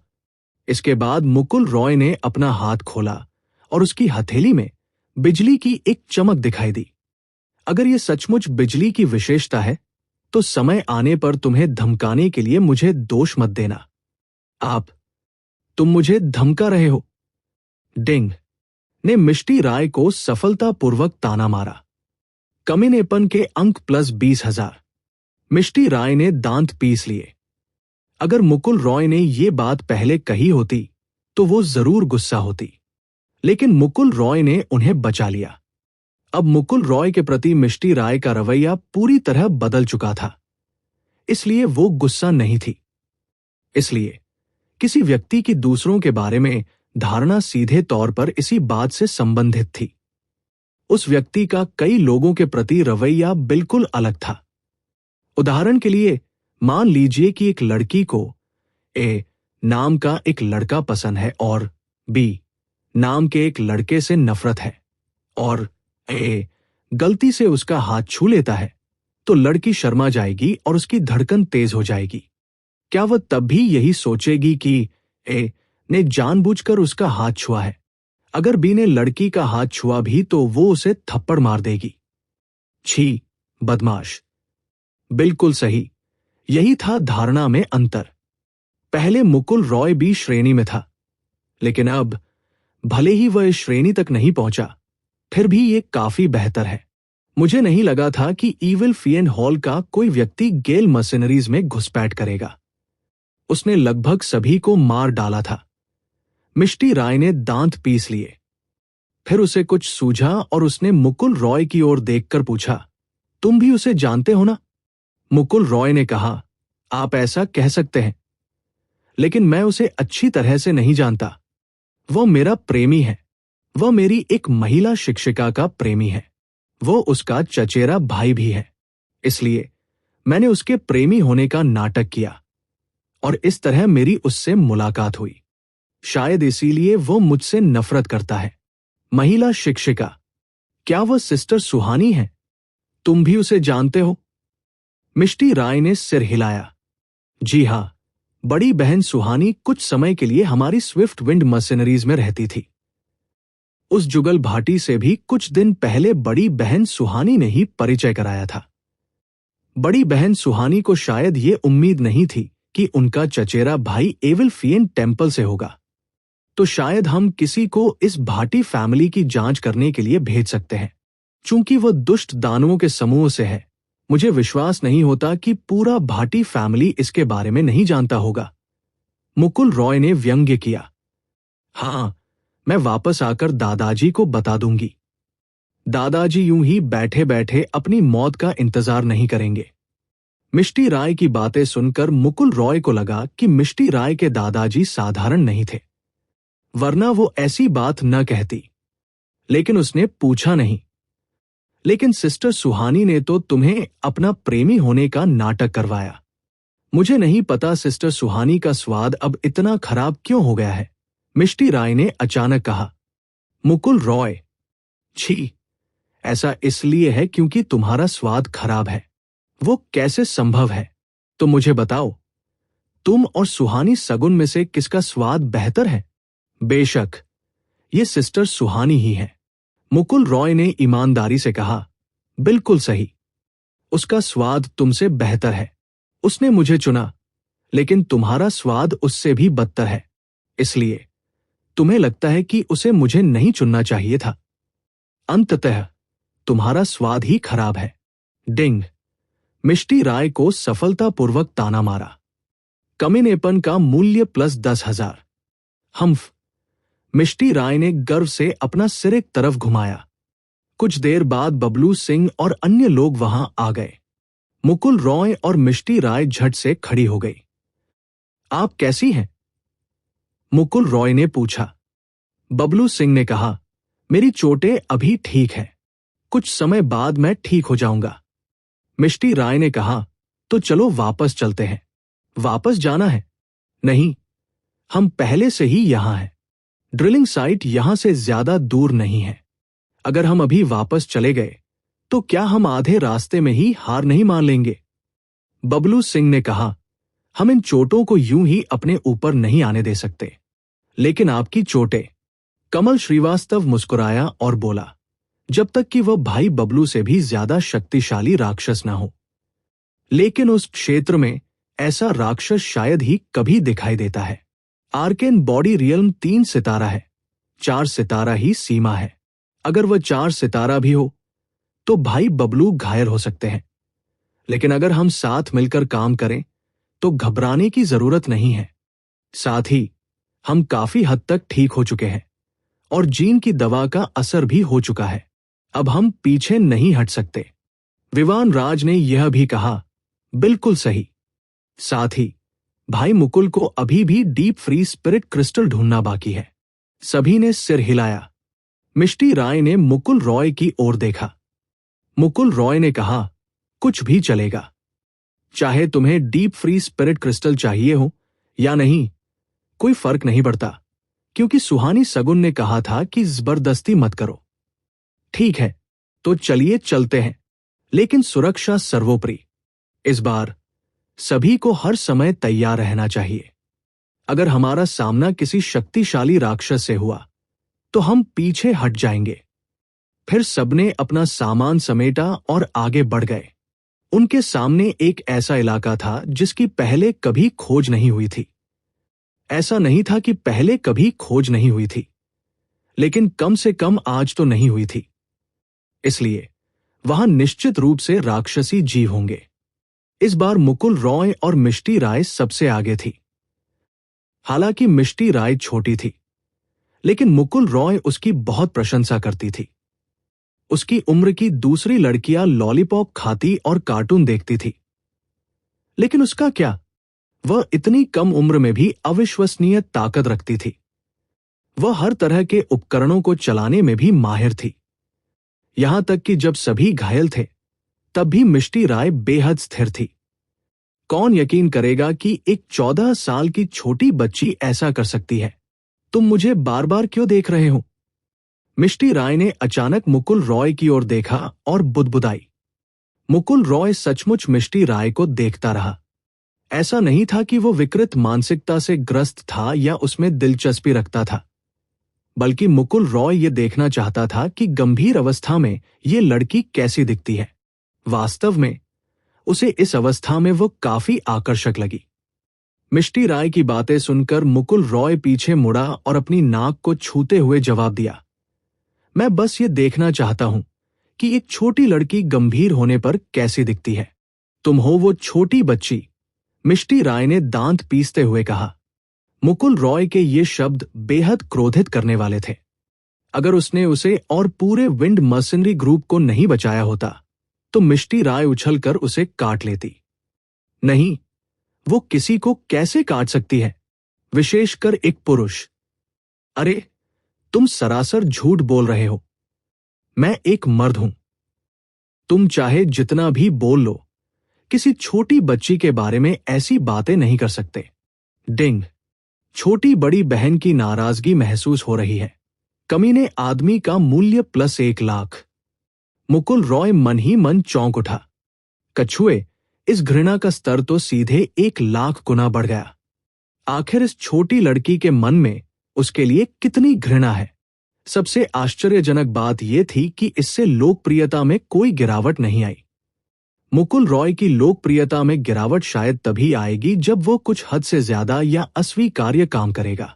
इसके बाद मुकुल रॉय ने अपना हाथ खोला और उसकी हथेली में बिजली की एक चमक दिखाई दी। अगर यह सचमुच बिजली की विशेषता है, तो समय आने पर तुम्हें धमकाने के लिए मुझे दोष मत देना। तुम मुझे धमका रहे हो। डिंग ने मिष्टी राय को सफलतापूर्वक ताना मारा। कमीनेपन के अंक प्लस 20,000। मिष्टी राय ने दांत पीस लिए। अगर मुकुल रॉय ने ये बात पहले कही होती, तो वो जरूर गुस्सा होती, लेकिन मुकुल रॉय ने उन्हें बचा लिया। अब मुकुल रॉय के प्रति मिष्टी राय का रवैया पूरी तरह बदल चुका था, इसलिए वो गुस्सा नहीं थी। इसलिए किसी व्यक्ति की दूसरों के बारे में धारणा सीधे तौर पर इसी बात से संबंधित थी। उस व्यक्ति का कई लोगों के प्रति रवैया बिल्कुल अलग था। उदाहरण के लिए, मान लीजिए कि एक लड़की को ए नाम का एक लड़का पसंद है और बी नाम के एक लड़के से नफरत है, और ए गलती से उसका हाथ छू लेता है, तो लड़की शर्मा जाएगी और उसकी धड़कन तेज हो जाएगी। क्या वह तब भी यही सोचेगी कि ए ने जानबूझकर उसका हाथ छुआ है? अगर बी ने लड़की का हाथ छुआ भी तो वो उसे थप्पड़ मार देगी। छी, बदमाश। बिल्कुल सही, यही था धारणा में अंतर। पहले मुकुल रॉय बी श्रेणी में था, लेकिन अब भले ही वह इस श्रेणी तक नहीं पहुंचा, फिर भी ये काफी बेहतर है। मुझे नहीं लगा था कि ईविल फिएन हॉल का कोई व्यक्ति गेल मशीनरीज में घुसपैठ करेगा। उसने लगभग सभी को मार डाला था। मिष्टी राय ने दांत पीस लिए। फिर उसे कुछ सूझा और उसने मुकुल रॉय की ओर देखकर पूछा, तुम भी उसे जानते हो ना? मुकुल रॉय ने कहा, आप ऐसा कह सकते हैं, लेकिन मैं उसे अच्छी तरह से नहीं जानता। वो मेरा प्रेमी है। वह मेरी एक महिला शिक्षिका का प्रेमी है। वो उसका चचेरा भाई भी है। इसलिए मैंने उसके प्रेमी होने का नाटक किया और इस तरह मेरी उससे मुलाकात हुई। शायद इसीलिए वो मुझसे नफरत करता है। महिला शिक्षिका, क्या वह सिस्टर सुहानी है? तुम भी उसे जानते हो? मिष्टी राय ने सिर हिलाया। जी हां, बड़ी बहन सुहानी कुछ समय के लिए हमारी स्विफ्ट विंड मर्सिनरीज में रहती थी। उस जुगल भाटी से भी कुछ दिन पहले बड़ी बहन सुहानी ने ही परिचय कराया था। बड़ी बहन सुहानी को शायद ये उम्मीद नहीं थी कि उनका चचेरा भाई एविल्फियन टेम्पल से होगा, तो शायद हम किसी को इस भाटी फैमिली की जांच करने के लिए भेज सकते हैं। चूंकि वह दुष्ट दानवों के समूह से है, मुझे विश्वास नहीं होता कि पूरा भाटी फैमिली इसके बारे में नहीं जानता होगा। मुकुल रॉय ने व्यंग्य किया। हाँ, मैं वापस आकर दादाजी को बता दूंगी। दादाजी यूं ही बैठे बैठे अपनी मौत का इंतजार नहीं करेंगे। मिष्टी राय की बातें सुनकर मुकुल रॉय को लगा कि मिष्टी राय के दादाजी साधारण नहीं थे, वरना वो ऐसी बात न कहती। लेकिन उसने पूछा नहीं। लेकिन सिस्टर सुहानी ने तो तुम्हें अपना प्रेमी होने का नाटक करवाया। मुझे नहीं पता सिस्टर सुहानी का स्वाद अब इतना खराब क्यों हो गया है, मिष्टी राय ने अचानक कहा। मुकुल रॉय, छी, ऐसा इसलिए है क्योंकि तुम्हारा स्वाद खराब है। वो कैसे संभव है? तो मुझे बताओ, तुम और सुहानी सगुन में से किसका स्वाद बेहतर है? बेशक ये सिस्टर सुहानी ही है, मुकुल रॉय ने ईमानदारी से कहा। बिल्कुल सही, उसका स्वाद तुमसे बेहतर है। उसने मुझे चुना, लेकिन तुम्हारा स्वाद उससे भी बदतर है। इसलिए तुम्हें लगता है कि उसे मुझे नहीं चुनना चाहिए था। अंततः तुम्हारा स्वाद ही खराब है। डिंग। मिष्टी राय को सफलतापूर्वक ताना मारा। कमीनेपन का मूल्य प्लस 10,000। हम्फ। मिष्टी राय ने गर्व से अपना सिर एक तरफ घुमाया। कुछ देर बाद बबलू सिंह और अन्य लोग वहां आ गए। मुकुल रॉय और मिष्टी राय झट से खड़ी हो गई। आप कैसी हैं? मुकुल रॉय ने पूछा। बबलू सिंह ने कहा, मेरी चोटें अभी ठीक है, कुछ समय बाद मैं ठीक हो जाऊंगा। मिष्टी राय ने कहा, तो चलो वापस चलते हैं। वापस जाना है? नहीं, हम पहले से ही यहां हैं। ड्रिलिंग साइट यहां से ज्यादा दूर नहीं है। अगर हम अभी वापस चले गए तो क्या हम आधे रास्ते में ही हार नहीं मान लेंगे? बबलू सिंह ने कहा, हम इन चोटों को यूं ही अपने ऊपर नहीं आने दे सकते। लेकिन आपकी चोटें। कमल श्रीवास्तव मुस्कुराया और बोला, जब तक कि वह भाई बबलू से भी ज्यादा शक्तिशाली राक्षस न हो। लेकिन उस क्षेत्र में ऐसा राक्षस शायद ही कभी दिखाई देता है। आर्केन बॉडी रियल्म 3 सितारा है, 4 सितारा ही सीमा है। अगर वह 4 सितारा भी हो तो भाई बबलू घायल हो सकते हैं। लेकिन अगर हम साथ मिलकर काम करें तो घबराने की जरूरत नहीं है। साथ ही हम काफी हद तक ठीक हो चुके हैं और जीन की दवा का असर भी हो चुका है। अब हम पीछे नहीं हट सकते। विवान राज ने यह भी कहा, बिल्कुल सही। साथ ही भाई मुकुल को अभी भी डीप फ्रीज स्पिरिट क्रिस्टल ढूंढना बाकी है। सभी ने सिर हिलाया। मिष्टी राय ने मुकुल रॉय की ओर देखा। मुकुल रॉय ने कहा, कुछ भी चलेगा। चाहे तुम्हें डीप फ्रीज स्पिरिट क्रिस्टल चाहिए हो या नहीं, कोई फर्क नहीं पड़ता, क्योंकि सुहानी सगुन ने कहा था कि जबरदस्ती मत करो। ठीक है, तो चलिए चलते हैं, लेकिन सुरक्षा सर्वोपरि। इस बार सभी को हर समय तैयार रहना चाहिए। अगर हमारा सामना किसी शक्तिशाली राक्षस से हुआ तो हम पीछे हट जाएंगे। फिर सबने अपना सामान समेटा और आगे बढ़ गए। उनके सामने एक ऐसा इलाका था जिसकी पहले कभी खोज नहीं हुई थी। ऐसा नहीं था कि पहले कभी खोज नहीं हुई थी, लेकिन कम से कम आज तो नहीं हुई थी। इसलिए वहां निश्चित रूप से राक्षसी जीव होंगे। इस बार मुकुल रॉय और मिष्टी राय सबसे आगे थी। हालांकि मिष्टी राय छोटी थी, लेकिन मुकुल रॉय उसकी बहुत प्रशंसा करती थी। उसकी उम्र की दूसरी लड़कियां लॉलीपॉप खाती और कार्टून देखती थी, लेकिन उसका क्या, वह इतनी कम उम्र में भी अविश्वसनीय ताकत रखती थी। वह हर तरह के उपकरणों को चलाने में भी माहिर थी। यहां तक कि जब सभी घायल थे तब भी मिष्टी राय बेहद स्थिर थी। कौन यकीन करेगा कि एक 14 साल की छोटी बच्ची ऐसा कर सकती है? तुम मुझे बार बार क्यों देख रहे हो? मिष्टी राय ने अचानक मुकुल रॉय की ओर देखा और बुदबुदाई। मुकुल रॉय सचमुच मिष्टी राय को देखता रहा। ऐसा नहीं था कि वो विकृत मानसिकता से ग्रस्त था या उसमें दिलचस्पी रखता था, बल्कि मुकुल रॉय ये देखना चाहता था कि गंभीर अवस्था में ये लड़की कैसी दिखती है। वास्तव में उसे इस अवस्था में वो काफी आकर्षक लगी। मिष्टी राय की बातें सुनकर मुकुल रॉय पीछे मुड़ा और अपनी नाक को छूते हुए जवाब दिया, मैं बस ये देखना चाहता हूं कि एक छोटी लड़की गंभीर होने पर कैसी दिखती है। तुम हो वो छोटी बच्ची, मिष्टी राय ने दांत पीसते हुए कहा। मुकुल रॉय के ये शब्द बेहद क्रोधित करने वाले थे। अगर उसने उसे और पूरे विंड मर्सनरी ग्रुप को नहीं बचाया होता तो मिष्टी राय उछलकर उसे काट लेती। नहीं, वो किसी को कैसे काट सकती है, विशेषकर एक पुरुष? अरे, तुम सरासर झूठ बोल रहे हो। मैं एक मर्द हूं। तुम चाहे जितना भी बोल लो, किसी छोटी बच्ची के बारे में ऐसी बातें नहीं कर सकते। डिंग। छोटी बड़ी बहन की नाराजगी महसूस हो रही है। कमीने आदमी का मूल्य प्लस 1 लाख। मुकुल रॉय मन ही मन चौंक उठा। कछुए, इस घृणा का स्तर तो सीधे 1 लाख गुना बढ़ गया। आखिर इस छोटी लड़की के मन में उसके लिए कितनी घृणा है। सबसे आश्चर्यजनक बात यह थी कि इससे लोकप्रियता में कोई गिरावट नहीं आई। मुकुल रॉय की लोकप्रियता में गिरावट शायद तभी आएगी जब वो कुछ हद से ज्यादा या अस्वीकार्य काम करेगा।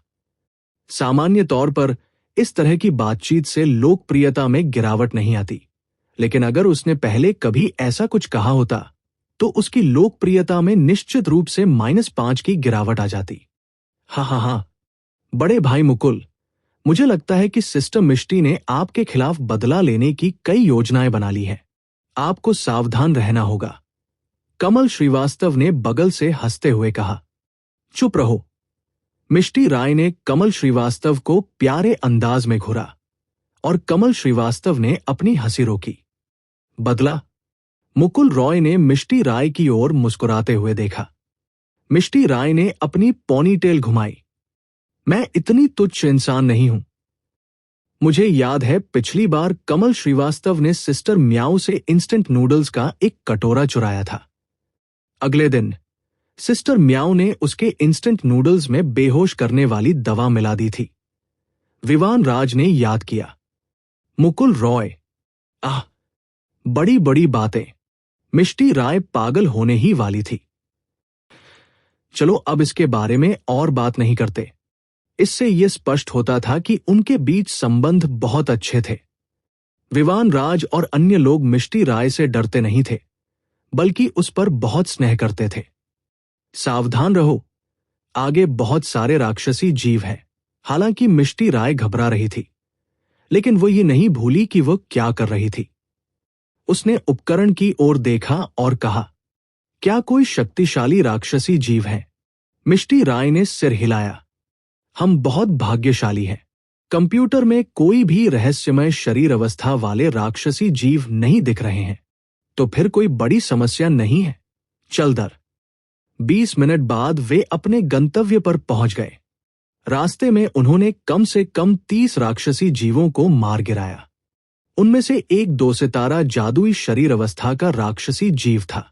सामान्य तौर पर इस तरह की बातचीत से लोकप्रियता में गिरावट नहीं आती, लेकिन अगर उसने पहले कभी ऐसा कुछ कहा होता तो उसकी लोकप्रियता में निश्चित रूप से -5 की गिरावट आ जाती। हाँ, बड़े भाई मुकुल, मुझे लगता है कि सिस्टर मिष्टी ने आपके खिलाफ बदला लेने की कई योजनाएं बना ली हैं। आपको सावधान रहना होगा, कमल श्रीवास्तव ने बगल से हंसते हुए कहा। चुप रहो, मिष्टी राय ने कमल श्रीवास्तव को प्यारे अंदाज में घूरा और कमल श्रीवास्तव ने अपनी हंसी रोकी। बदला? मुकुल रॉय ने मिष्टी राय की ओर मुस्कुराते हुए देखा। मिष्टी राय ने अपनी पोनीटेल घुमाई। मैं इतनी तुच्छ इंसान नहीं हूं। मुझे याद है पिछली बार कमल श्रीवास्तव ने सिस्टर म्याऊ से इंस्टेंट नूडल्स का एक कटोरा चुराया था। अगले दिन सिस्टर म्याऊ ने उसके इंस्टेंट नूडल्स में बेहोश करने वाली दवा मिला दी थी। विवान राज ने याद किया। मुकुल रॉय, बड़ी बड़ी बातें। मिष्टी राय पागल होने ही वाली थी। चलो अब इसके बारे में और बात नहीं करते। इससे यह स्पष्ट होता था कि उनके बीच संबंध बहुत अच्छे थे। विवान राज और अन्य लोग मिष्टी राय से डरते नहीं थे, बल्कि उस पर बहुत स्नेह करते थे। सावधान रहो, आगे बहुत सारे राक्षसी जीव हैं। हालांकि मिष्टी राय घबरा रही थी, लेकिन वो ये नहीं भूली कि वो क्या कर रही थी। उसने उपकरण की ओर देखा और कहा, क्या कोई शक्तिशाली राक्षसी जीव है? मिष्टी राय ने सिर हिलाया। हम बहुत भाग्यशाली हैं। कंप्यूटर में कोई भी रहस्यमय शरीर अवस्था वाले राक्षसी जीव नहीं दिख रहे हैं, तो फिर कोई बड़ी समस्या नहीं है। चल दर। 20 मिनट बाद वे अपने गंतव्य पर पहुंच गए। रास्ते में उन्होंने कम से कम 30 राक्षसी जीवों को मार गिराया। उनमें से एक 2 सितारा जादुई शरीर अवस्था का राक्षसी जीव था।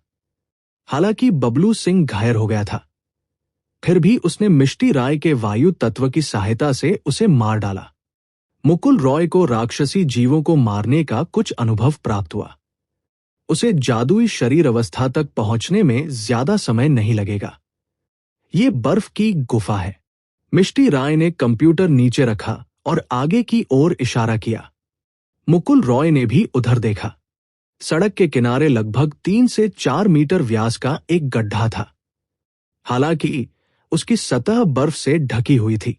हालांकि बबलू सिंह घायल हो गया था, फिर भी उसने मिष्टी राय के वायु तत्व की सहायता से उसे मार डाला। मुकुल रॉय को राक्षसी जीवों को मारने का कुछ अनुभव प्राप्त हुआ। उसे जादुई शरीर अवस्था तक पहुंचने में ज्यादा समय नहीं लगेगा। ये बर्फ की गुफा है। मिष्टी राय ने कंप्यूटर नीचे रखा और आगे की ओर इशारा किया। मुकुल रॉय ने भी उधर देखा। सड़क के किनारे लगभग 3 से 4 मीटर व्यास का एक गड्ढा था। हालांकि उसकी सतह बर्फ से ढकी हुई थी।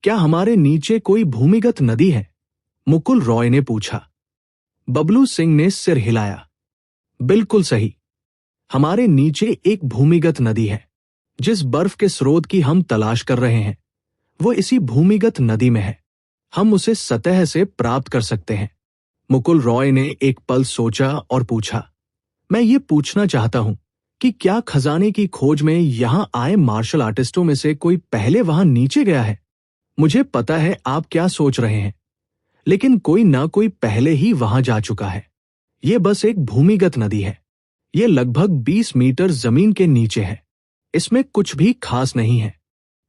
क्या हमारे नीचे कोई भूमिगत नदी है? मुकुल रॉय ने पूछा। बबलू सिंह ने सिर हिलाया। बिल्कुल सही, हमारे नीचे एक भूमिगत नदी है। जिस बर्फ के स्रोत की हम तलाश कर रहे हैं वो इसी भूमिगत नदी में है। हम उसे सतह से प्राप्त कर सकते हैं। मुकुल रॉय ने एक पल सोचा और पूछा, मैं ये पूछना चाहता हूं कि क्या खजाने की खोज में यहां आए मार्शल आर्टिस्टों में से कोई पहले वहां नीचे गया है? मुझे पता है आप क्या सोच रहे हैं, लेकिन कोई ना कोई पहले ही वहां जा चुका है। ये बस एक भूमिगत नदी है। ये लगभग 20 मीटर जमीन के नीचे है। इसमें कुछ भी खास नहीं है।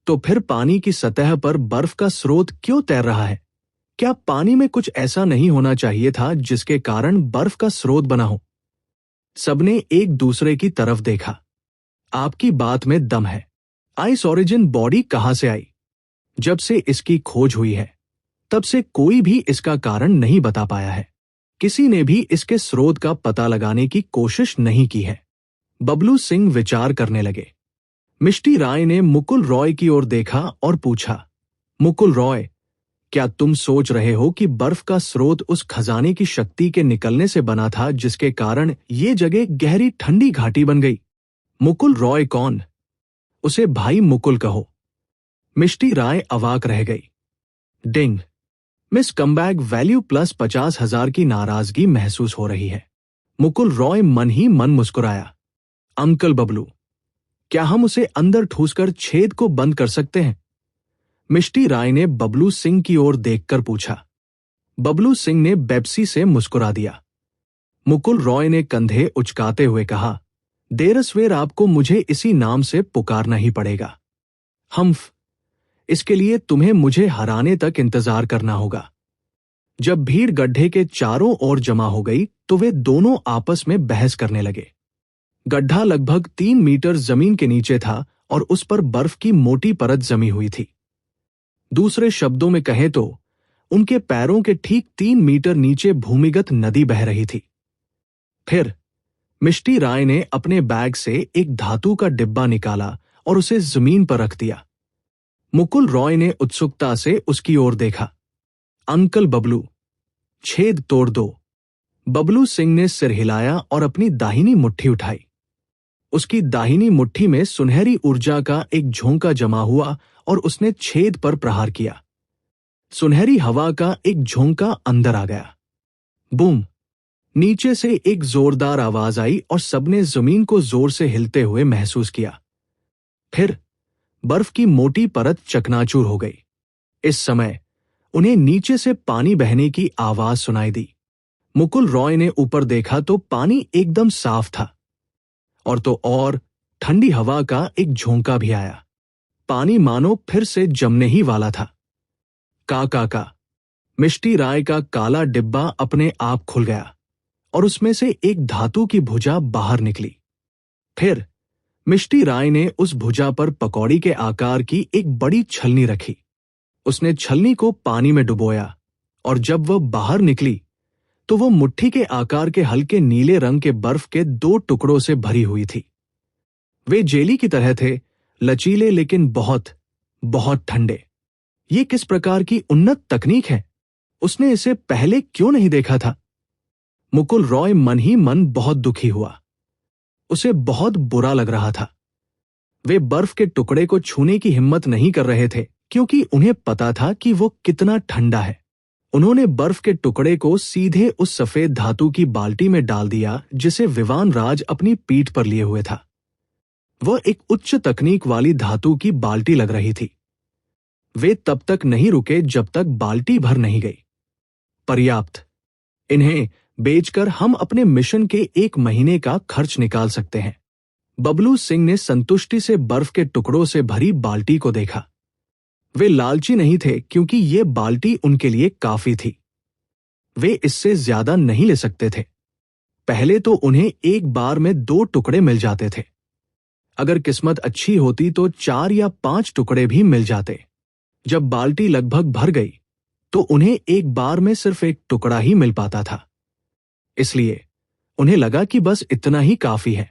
तो फिर पानी की सतह पर बर्फ का स्रोत क्यों तैर रहा है? क्या पानी में कुछ ऐसा नहीं होना चाहिए था जिसके कारण बर्फ का स्रोत बना हो? सबने एक दूसरे की तरफ देखा। आपकी बात में दम है। आइस ओरिजिन बॉडी कहां से आई? जब से इसकी खोज हुई है तब से कोई भी इसका कारण नहीं बता पाया है। किसी ने भी इसके स्रोत का पता लगाने की कोशिश नहीं की है। बबलू सिंह विचार करने लगे। मिष्टी राय ने मुकुल रॉय की ओर देखा और पूछा, मुकुल रॉय, क्या तुम सोच रहे हो कि बर्फ का स्रोत उस खजाने की शक्ति के निकलने से बना था जिसके कारण ये जगह गहरी ठंडी घाटी बन गई? मुकुल रॉय कौन? उसे भाई मुकुल कहो। मिष्टी राय अवाक रह गई। डिंग। मिस कमबैक वैल्यू प्लस 50,000 की नाराजगी महसूस हो रही है। मुकुल रॉय मन ही मन मुस्कुराया। अंकल बबलू, क्या हम उसे अंदर ठूसकर छेद को बंद कर सकते हैं? मिष्टी राय ने बबलू सिंह की ओर देखकर पूछा। बबलू सिंह ने बेप्सी से मुस्कुरा दिया। मुकुल रॉय ने कंधे उचकाते हुए कहा, देरसवेर आपको मुझे इसी नाम से पुकारना ही पड़ेगा। हम्फ, इसके लिए तुम्हें मुझे हराने तक इंतजार करना होगा। जब भीड़ गड्ढे के चारों ओर जमा हो गई तो वे दोनों आपस में बहस करने लगे। गड्ढा लगभग 3 मीटर जमीन के नीचे था और उस पर बर्फ की मोटी परत जमी हुई थी। दूसरे शब्दों में कहें तो उनके पैरों के ठीक 3 मीटर नीचे भूमिगत नदी बह रही थी। फिर मिष्टी राय ने अपने बैग से एक धातु का डिब्बा निकाला और उसे जमीन पर रख दिया। मुकुल रॉय ने उत्सुकता से उसकी ओर देखा। अंकल बबलू, छेद तोड़ दो। बबलू सिंह ने सिर हिलाया और अपनी दाहिनी मुट्ठी उठाई। उसकी दाहिनी मुट्ठी में सुनहरी ऊर्जा का एक झोंका जमा हुआ और उसने छेद पर प्रहार किया। सुनहरी हवा का एक झोंका अंदर आ गया। बूम! नीचे से एक जोरदार आवाज आई और सबने जमीन को जोर से हिलते हुए महसूस किया। फिर बर्फ की मोटी परत चकनाचूर हो गई। इस समय उन्हें नीचे से पानी बहने की आवाज सुनाई दी। मुकुल रॉय ने ऊपर देखा तो पानी एकदम साफ था। और तो और ठंडी हवा का एक झोंका भी आया। पानी मानो फिर से जमने ही वाला था। का मिष्टी राय का काला डिब्बा अपने आप खुल गया और उसमें से एक धातु की भुजा बाहर निकली। फिर मिष्टी राय ने उस भुजा पर पकौड़ी के आकार की एक बड़ी छलनी रखी। उसने छलनी को पानी में डुबोया और जब वह बाहर निकली तो वो मुट्ठी के आकार के हल्के नीले रंग के बर्फ के 2 टुकड़ों से भरी हुई थी। वे जेली की तरह थे, लचीले लेकिन बहुत बहुत ठंडे। ये किस प्रकार की उन्नत तकनीक है? उसने इसे पहले क्यों नहीं देखा था? मुकुल रॉय मन ही मन बहुत दुखी हुआ। उसे बहुत बुरा लग रहा था। वे बर्फ के टुकड़े को छूने की हिम्मत नहीं कर रहे थे क्योंकि उन्हें पता था कि वो कितना ठंडा है। उन्होंने बर्फ के टुकड़े को सीधे उस सफेद धातु की बाल्टी में डाल दिया जिसे विवान राज अपनी पीठ पर लिए हुए था। वह एक उच्च तकनीक वाली धातु की बाल्टी लग रही थी। वे तब तक नहीं रुके जब तक बाल्टी भर नहीं गई। पर्याप्त। इन्हें बेचकर हम अपने मिशन के 1 महीने का खर्च निकाल सकते हैं। बबलू सिंह ने संतुष्टि से बर्फ के टुकड़ों से भरी बाल्टी को देखा। वे लालची नहीं थे क्योंकि ये बाल्टी उनके लिए काफी थी। वे इससे ज्यादा नहीं ले सकते थे। पहले तो उन्हें एक बार में 2 टुकड़े मिल जाते थे। अगर किस्मत अच्छी होती तो 4 या 5 टुकड़े भी मिल जाते। जब बाल्टी लगभग भर गई तो उन्हें एक बार में सिर्फ 1 टुकड़ा ही मिल पाता था। इसलिए उन्हें लगा कि बस इतना ही काफी है।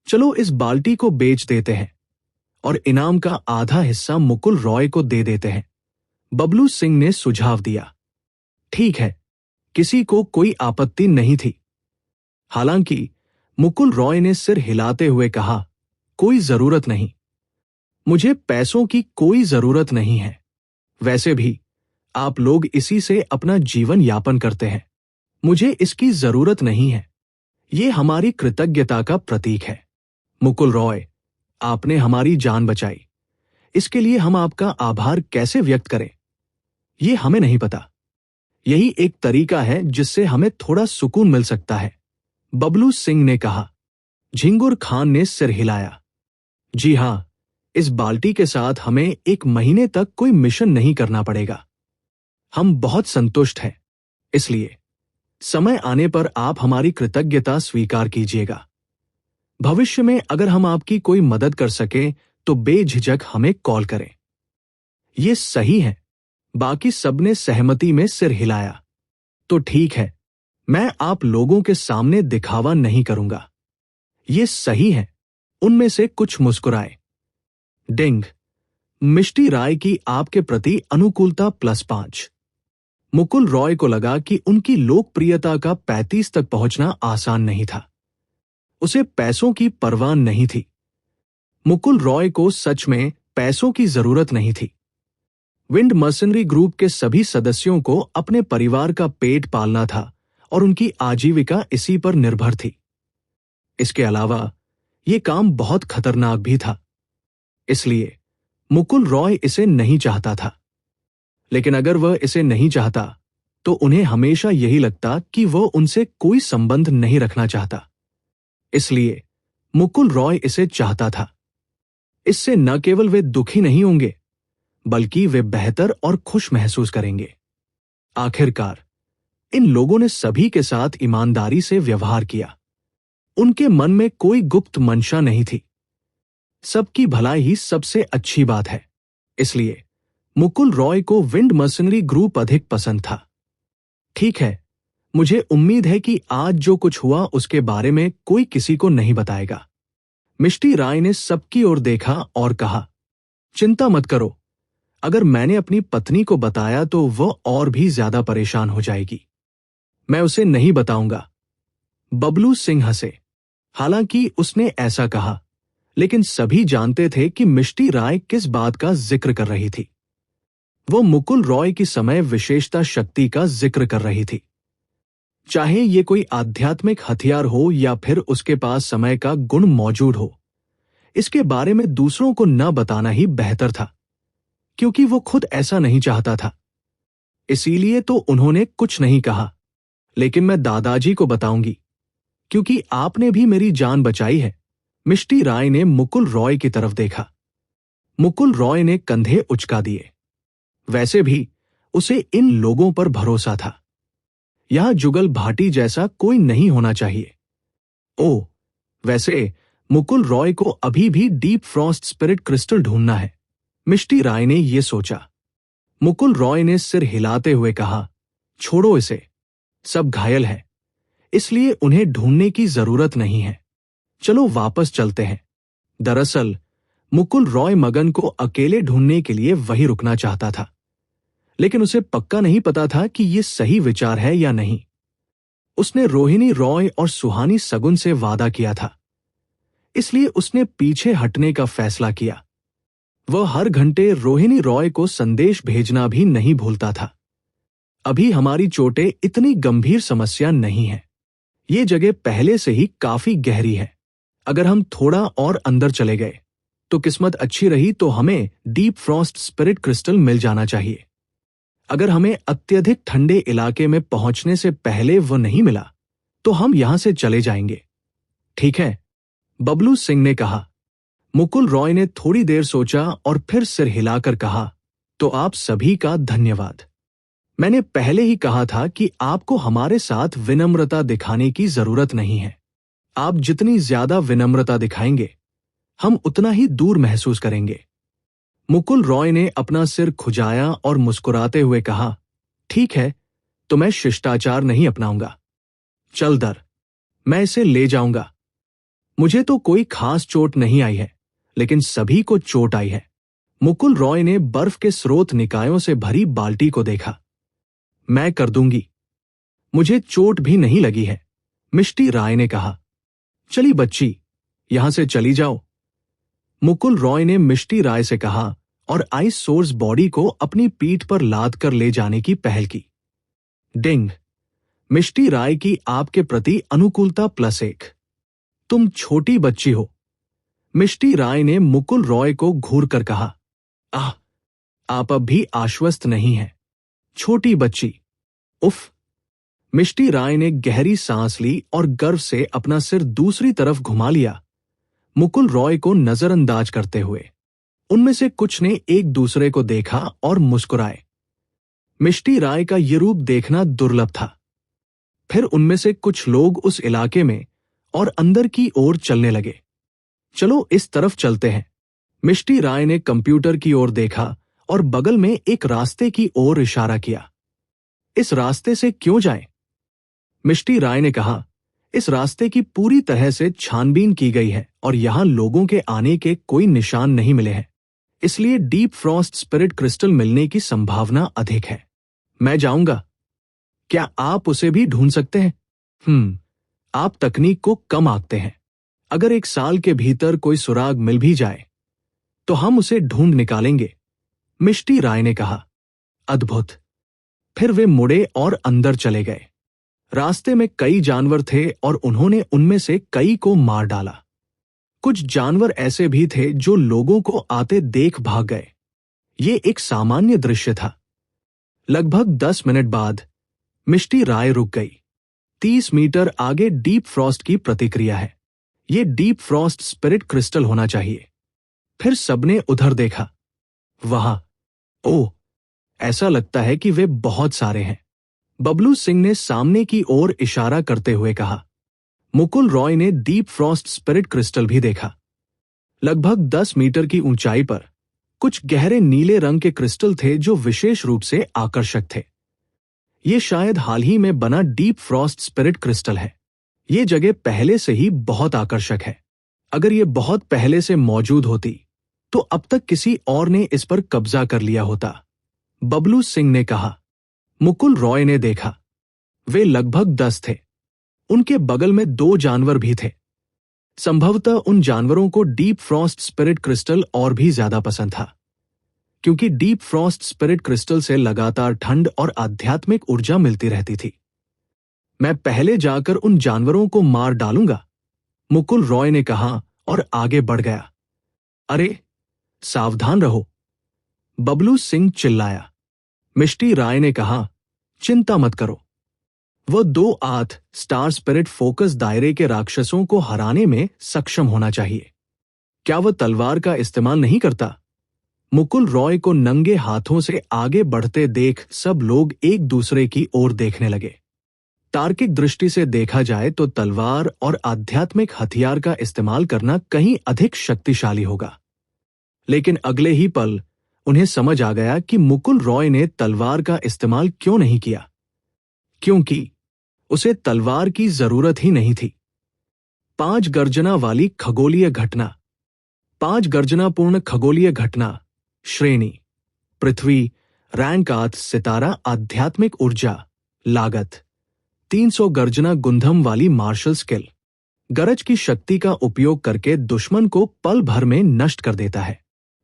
चलो इस बाल्टी को बेच देते हैं और इनाम का आधा हिस्सा मुकुल रॉय को दे देते हैं। बबलू सिंह ने सुझाव दिया। ठीक है, किसी को कोई आपत्ति नहीं थी। हालांकि मुकुल रॉय ने सिर हिलाते हुए कहा, कोई जरूरत नहीं, मुझे पैसों की कोई जरूरत नहीं है। वैसे भी आप लोग इसी से अपना जीवन यापन करते हैं, मुझे इसकी जरूरत नहीं है। ये हमारी कृतज्ञता का प्रतीक है। मुकुल रॉय, आपने हमारी जान बचाई, इसके लिए हम आपका आभार कैसे व्यक्त करें, ये हमें नहीं पता। यही एक तरीका है जिससे हमें थोड़ा सुकून मिल सकता है, बबलू सिंह ने कहा। झिंगुर खान ने सिर हिलाया। जी हां, इस बाल्टी के साथ हमें 1 महीने तक कोई मिशन नहीं करना पड़ेगा। हम बहुत संतुष्ट हैं, इसलिए समय आने पर आप हमारी कृतज्ञता स्वीकार कीजिएगा। भविष्य में अगर हम आपकी कोई मदद कर सकें तो बेझिझक हमें कॉल करें। ये सही है, बाकी सबने सहमति में सिर हिलाया। तो ठीक है, मैं आप लोगों के सामने दिखावा नहीं करूंगा। ये सही है, उनमें से कुछ मुस्कुराए। डिंग, मिष्टी राय की आपके प्रति अनुकूलता +5। मुकुल रॉय को लगा कि उनकी लोकप्रियता का 35 तक पहुंचना आसान नहीं था। उसे पैसों की परवाह नहीं थी। मुकुल रॉय को सच में पैसों की जरूरत नहीं थी। विंड मर्सनरी ग्रुप के सभी सदस्यों को अपने परिवार का पेट पालना था और उनकी आजीविका इसी पर निर्भर थी। इसके अलावा यह काम बहुत खतरनाक भी था, इसलिए मुकुल रॉय इसे नहीं चाहता था। लेकिन अगर वह इसे नहीं चाहता तो उन्हें हमेशा यही लगता कि वह उनसे कोई संबंध नहीं रखना चाहता। इसलिए मुकुल रॉय इसे चाहता था। इससे न केवल वे दुखी नहीं होंगे, बल्कि वे बेहतर और खुश महसूस करेंगे। आखिरकार इन लोगों ने सभी के साथ ईमानदारी से व्यवहार किया। उनके मन में कोई गुप्त मंशा नहीं थी। सबकी भलाई ही सबसे अच्छी बात है, इसलिए मुकुल रॉय को विंड मर्सनरी ग्रुप अधिक पसंद था। ठीक है, मुझे उम्मीद है कि आज जो कुछ हुआ उसके बारे में कोई किसी को नहीं बताएगा। मिष्टी राय ने सबकी ओर देखा और कहा, चिंता मत करो, अगर मैंने अपनी पत्नी को बताया तो वह और भी ज्यादा परेशान हो जाएगी। मैं उसे नहीं बताऊंगा। बबलू सिंह हंसे। हालांकि उसने ऐसा कहा, लेकिन सभी जानते थे कि मिष्टी राय किस बात का जिक्र कर रही थी। वो मुकुल रॉय की समय विशेषता शक्ति का जिक्र कर रही थी। चाहे ये कोई आध्यात्मिक हथियार हो या फिर उसके पास समय का गुण मौजूद हो, इसके बारे में दूसरों को न बताना ही बेहतर था, क्योंकि वो खुद ऐसा नहीं चाहता था। इसीलिए तो उन्होंने कुछ नहीं कहा। लेकिन मैं दादाजी को बताऊंगी, क्योंकि आपने भी मेरी जान बचाई है। मिष्टी राय ने मुकुल रॉय की तरफ देखा। मुकुल रॉय ने कंधे उचका दिए। वैसे भी उसे इन लोगों पर भरोसा था। यहां जुगल भाटी जैसा कोई नहीं होना चाहिए। ओह, वैसे मुकुल रॉय को अभी भी डीप फ्रॉस्ट स्पिरिट क्रिस्टल ढूंढना है, मिष्टी राय ने यह सोचा। मुकुल रॉय ने सिर हिलाते हुए कहा, छोड़ो इसे, सब घायल है, इसलिए उन्हें ढूंढने की जरूरत नहीं है। चलो वापस चलते हैं। दरअसल मुकुल रॉय मगन को अकेले ढूंढने के लिए वहीं रुकना चाहता था, लेकिन उसे पक्का नहीं पता था कि यह सही विचार है या नहीं। उसने रोहिणी रॉय और सुहानी सगुन से वादा किया था, इसलिए उसने पीछे हटने का फैसला किया। वह हर घंटे रोहिणी रॉय को संदेश भेजना भी नहीं भूलता था। अभी हमारी चोटें इतनी गंभीर समस्या नहीं है। ये जगह पहले से ही काफी गहरी है। अगर हम थोड़ा और अंदर चले गए तो किस्मत अच्छी रही तो हमें डीप फ्रॉस्ट स्पिरिट क्रिस्टल मिल जाना चाहिए। अगर हमें अत्यधिक ठंडे इलाके में पहुंचने से पहले वो नहीं मिला तो हम यहां से चले जाएंगे। ठीक है, बबलू सिंह ने कहा। मुकुल रॉय ने थोड़ी देर सोचा और फिर सिर हिलाकर कहा, तो आप सभी का धन्यवाद। मैंने पहले ही कहा था कि आपको हमारे साथ विनम्रता दिखाने की जरूरत नहीं है। आप जितनी ज्यादा विनम्रता दिखाएंगे, हम उतना ही दूर महसूस करेंगे। मुकुल रॉय ने अपना सिर खुजाया और मुस्कुराते हुए कहा, ठीक है, तो मैं शिष्टाचार नहीं अपनाऊंगा। चल दर, मैं इसे ले जाऊंगा। मुझे तो कोई खास चोट नहीं आई है, लेकिन सभी को चोट आई है। मुकुल रॉय ने बर्फ के स्रोत निकायों से भरी बाल्टी को देखा। मैं कर दूंगी, मुझे चोट भी नहीं लगी है, मिष्टी राय ने कहा। चली बच्ची, यहां से चली जाओ, मुकुल रॉय ने मिष्टी राय से कहा और आइस सोर्स बॉडी को अपनी पीठ पर लाद कर ले जाने की पहल की। डिंग, मिष्टी राय की आपके प्रति अनुकूलता +1। तुम छोटी बच्ची हो, मिष्टी राय ने मुकुल रॉय को घूर कर कहा। आह, आप अब भी आश्वस्त नहीं हैं, छोटी बच्ची। उफ, मिष्टी राय ने गहरी सांस ली और गर्व से अपना सिर दूसरी तरफ घुमा लिया, मुकुल रॉय को नजरअंदाज करते हुए। उनमें से कुछ ने एक दूसरे को देखा और मुस्कुराए। मिष्टी राय का ये रूप देखना दुर्लभ था। फिर उनमें से कुछ लोग उस इलाके में और अंदर की ओर चलने लगे। चलो इस तरफ चलते हैं, मिष्टी राय ने कंप्यूटर की ओर देखा और बगल में एक रास्ते की ओर इशारा किया। इस रास्ते से क्यों जाएं? मिष्टी राय ने कहा। इस रास्ते की पूरी तरह से छानबीन की गई है और यहां लोगों के आने के कोई निशान नहीं मिले हैं, इसलिए डीप फ्रॉस्ट स्पिरिट क्रिस्टल मिलने की संभावना अधिक है। मैं जाऊंगा, क्या आप उसे भी ढूंढ सकते हैं? आप तकनीक को कम आंकते हैं। अगर 1 साल के भीतर कोई सुराग मिल भी जाए तो हम उसे ढूंढ निकालेंगे, मिष्टी राय ने कहा। अद्भुत। फिर वे मुड़े और अंदर चले गए। रास्ते में कई जानवर थे और उन्होंने उनमें से कई को मार डाला। कुछ जानवर ऐसे भी थे जो लोगों को आते देख भाग गए। ये एक सामान्य दृश्य था। लगभग 10 मिनट बाद मिष्टी राय रुक गई। 30 मीटर आगे डीप फ्रॉस्ट की प्रतिक्रिया है। ये डीप फ्रॉस्ट स्पिरिट क्रिस्टल होना चाहिए। फिर सबने उधर देखा। वहां, ओह, ऐसा लगता है कि वे बहुत सारे हैं, बबलू सिंह ने सामने की ओर इशारा करते हुए कहा। मुकुल रॉय ने डीप फ्रॉस्ट स्पिरिट क्रिस्टल भी देखा। लगभग 10 मीटर की ऊंचाई पर कुछ गहरे नीले रंग के क्रिस्टल थे जो विशेष रूप से आकर्षक थे। ये शायद हाल ही में बना डीप फ्रॉस्ट स्पिरिट क्रिस्टल है। ये जगह पहले से ही बहुत आकर्षक है। अगर ये बहुत पहले से मौजूद होती तो अब तक किसी और ने इस पर कब्जा कर लिया होता, बबलू सिंह ने कहा। मुकुल रॉय ने देखा। वे लगभग 10 थे। उनके बगल में 2 जानवर भी थे। संभवतः उन जानवरों को डीप फ्रॉस्ट स्पिरिट क्रिस्टल और भी ज्यादा पसंद था, क्योंकि डीप फ्रॉस्ट स्पिरिट क्रिस्टल से लगातार ठंड और आध्यात्मिक ऊर्जा मिलती रहती थी। मैं पहले जाकर उन जानवरों को मार डालूंगा, मुकुल रॉय ने कहा और आगे बढ़ गया। अरे, सावधान रहो, बबलू सिंह चिल्लाया। मिष्टी राय ने कहा, चिंता मत करो। वह 2 आठ स्टार स्पिरिट फोकस दायरे के राक्षसों को हराने में सक्षम होना चाहिए। क्या वह तलवार का इस्तेमाल नहीं करता? मुकुल रॉय को नंगे हाथों से आगे बढ़ते देख सब लोग एक दूसरे की ओर देखने लगे। तार्किक दृष्टि से देखा जाए तो तलवार और आध्यात्मिक हथियार का इस्तेमाल करना कहीं अधिक शक्तिशाली होगा, लेकिन अगले ही पल उन्हें समझ आ गया कि मुकुल रॉय ने तलवार का इस्तेमाल क्यों नहीं किया, क्योंकि उसे तलवार की जरूरत ही नहीं थी। 5 गर्जना वाली खगोलीय घटना। 5 गर्जनापूर्ण खगोलीय घटना श्रेणी: पृथ्वी, रैंक 8 सितारा, आध्यात्मिक ऊर्जा, लागत 300 गर्जना गुंधम वाली मार्शल स्किल। गरज की शक्ति का उपयोग करके दुश्मन को पल भर में नष्ट कर देता है।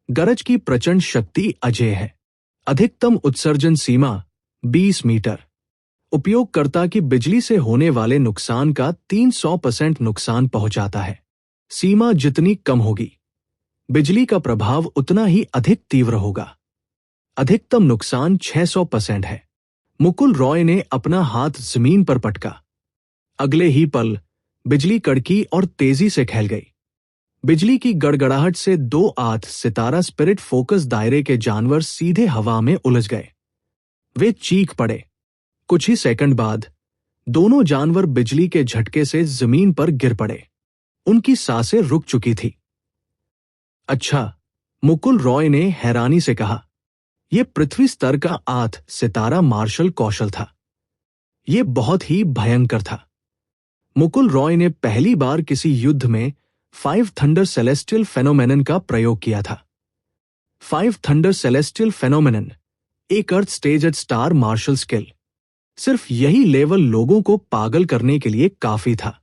गरज की प्रचंड शक्ति अजेय है। अधिकतम उत्सर्जन सीमा 20 मीटर। उपयोगकर्ता की बिजली से होने वाले नुकसान का 300% नुकसान पहुंचाता है। सीमा जितनी कम होगी, बिजली का प्रभाव उतना ही अधिक तीव्र होगा। अधिकतम नुकसान 600% है। मुकुल रॉय ने अपना हाथ जमीन पर पटका। अगले ही पल बिजली कड़की और तेजी से फैल गई। बिजली की गड़गड़ाहट से 2 आठ सितारा स्पिरिट फोकस दायरे के जानवर सीधे हवा में उलझ गए। वे चीख पड़े। कुछ ही सेकंड बाद दोनों जानवर बिजली के झटके से जमीन पर गिर पड़े। उनकी सांसें रुक चुकी थी। अच्छा, मुकुल रॉय ने हैरानी से कहा, यह पृथ्वी स्तर का 8 सितारा मार्शल कौशल था। यह बहुत ही भयंकर था। मुकुल रॉय ने पहली बार किसी युद्ध में 5 थंडर सेलेस्टियल फेनोमेनन का प्रयोग किया था। 5 थंडर सेलेस्टियल फेनोमेनन, एक earth stage at star martial skill. सिर्फ यही लेवल लोगों को पागल करने के लिए काफी था।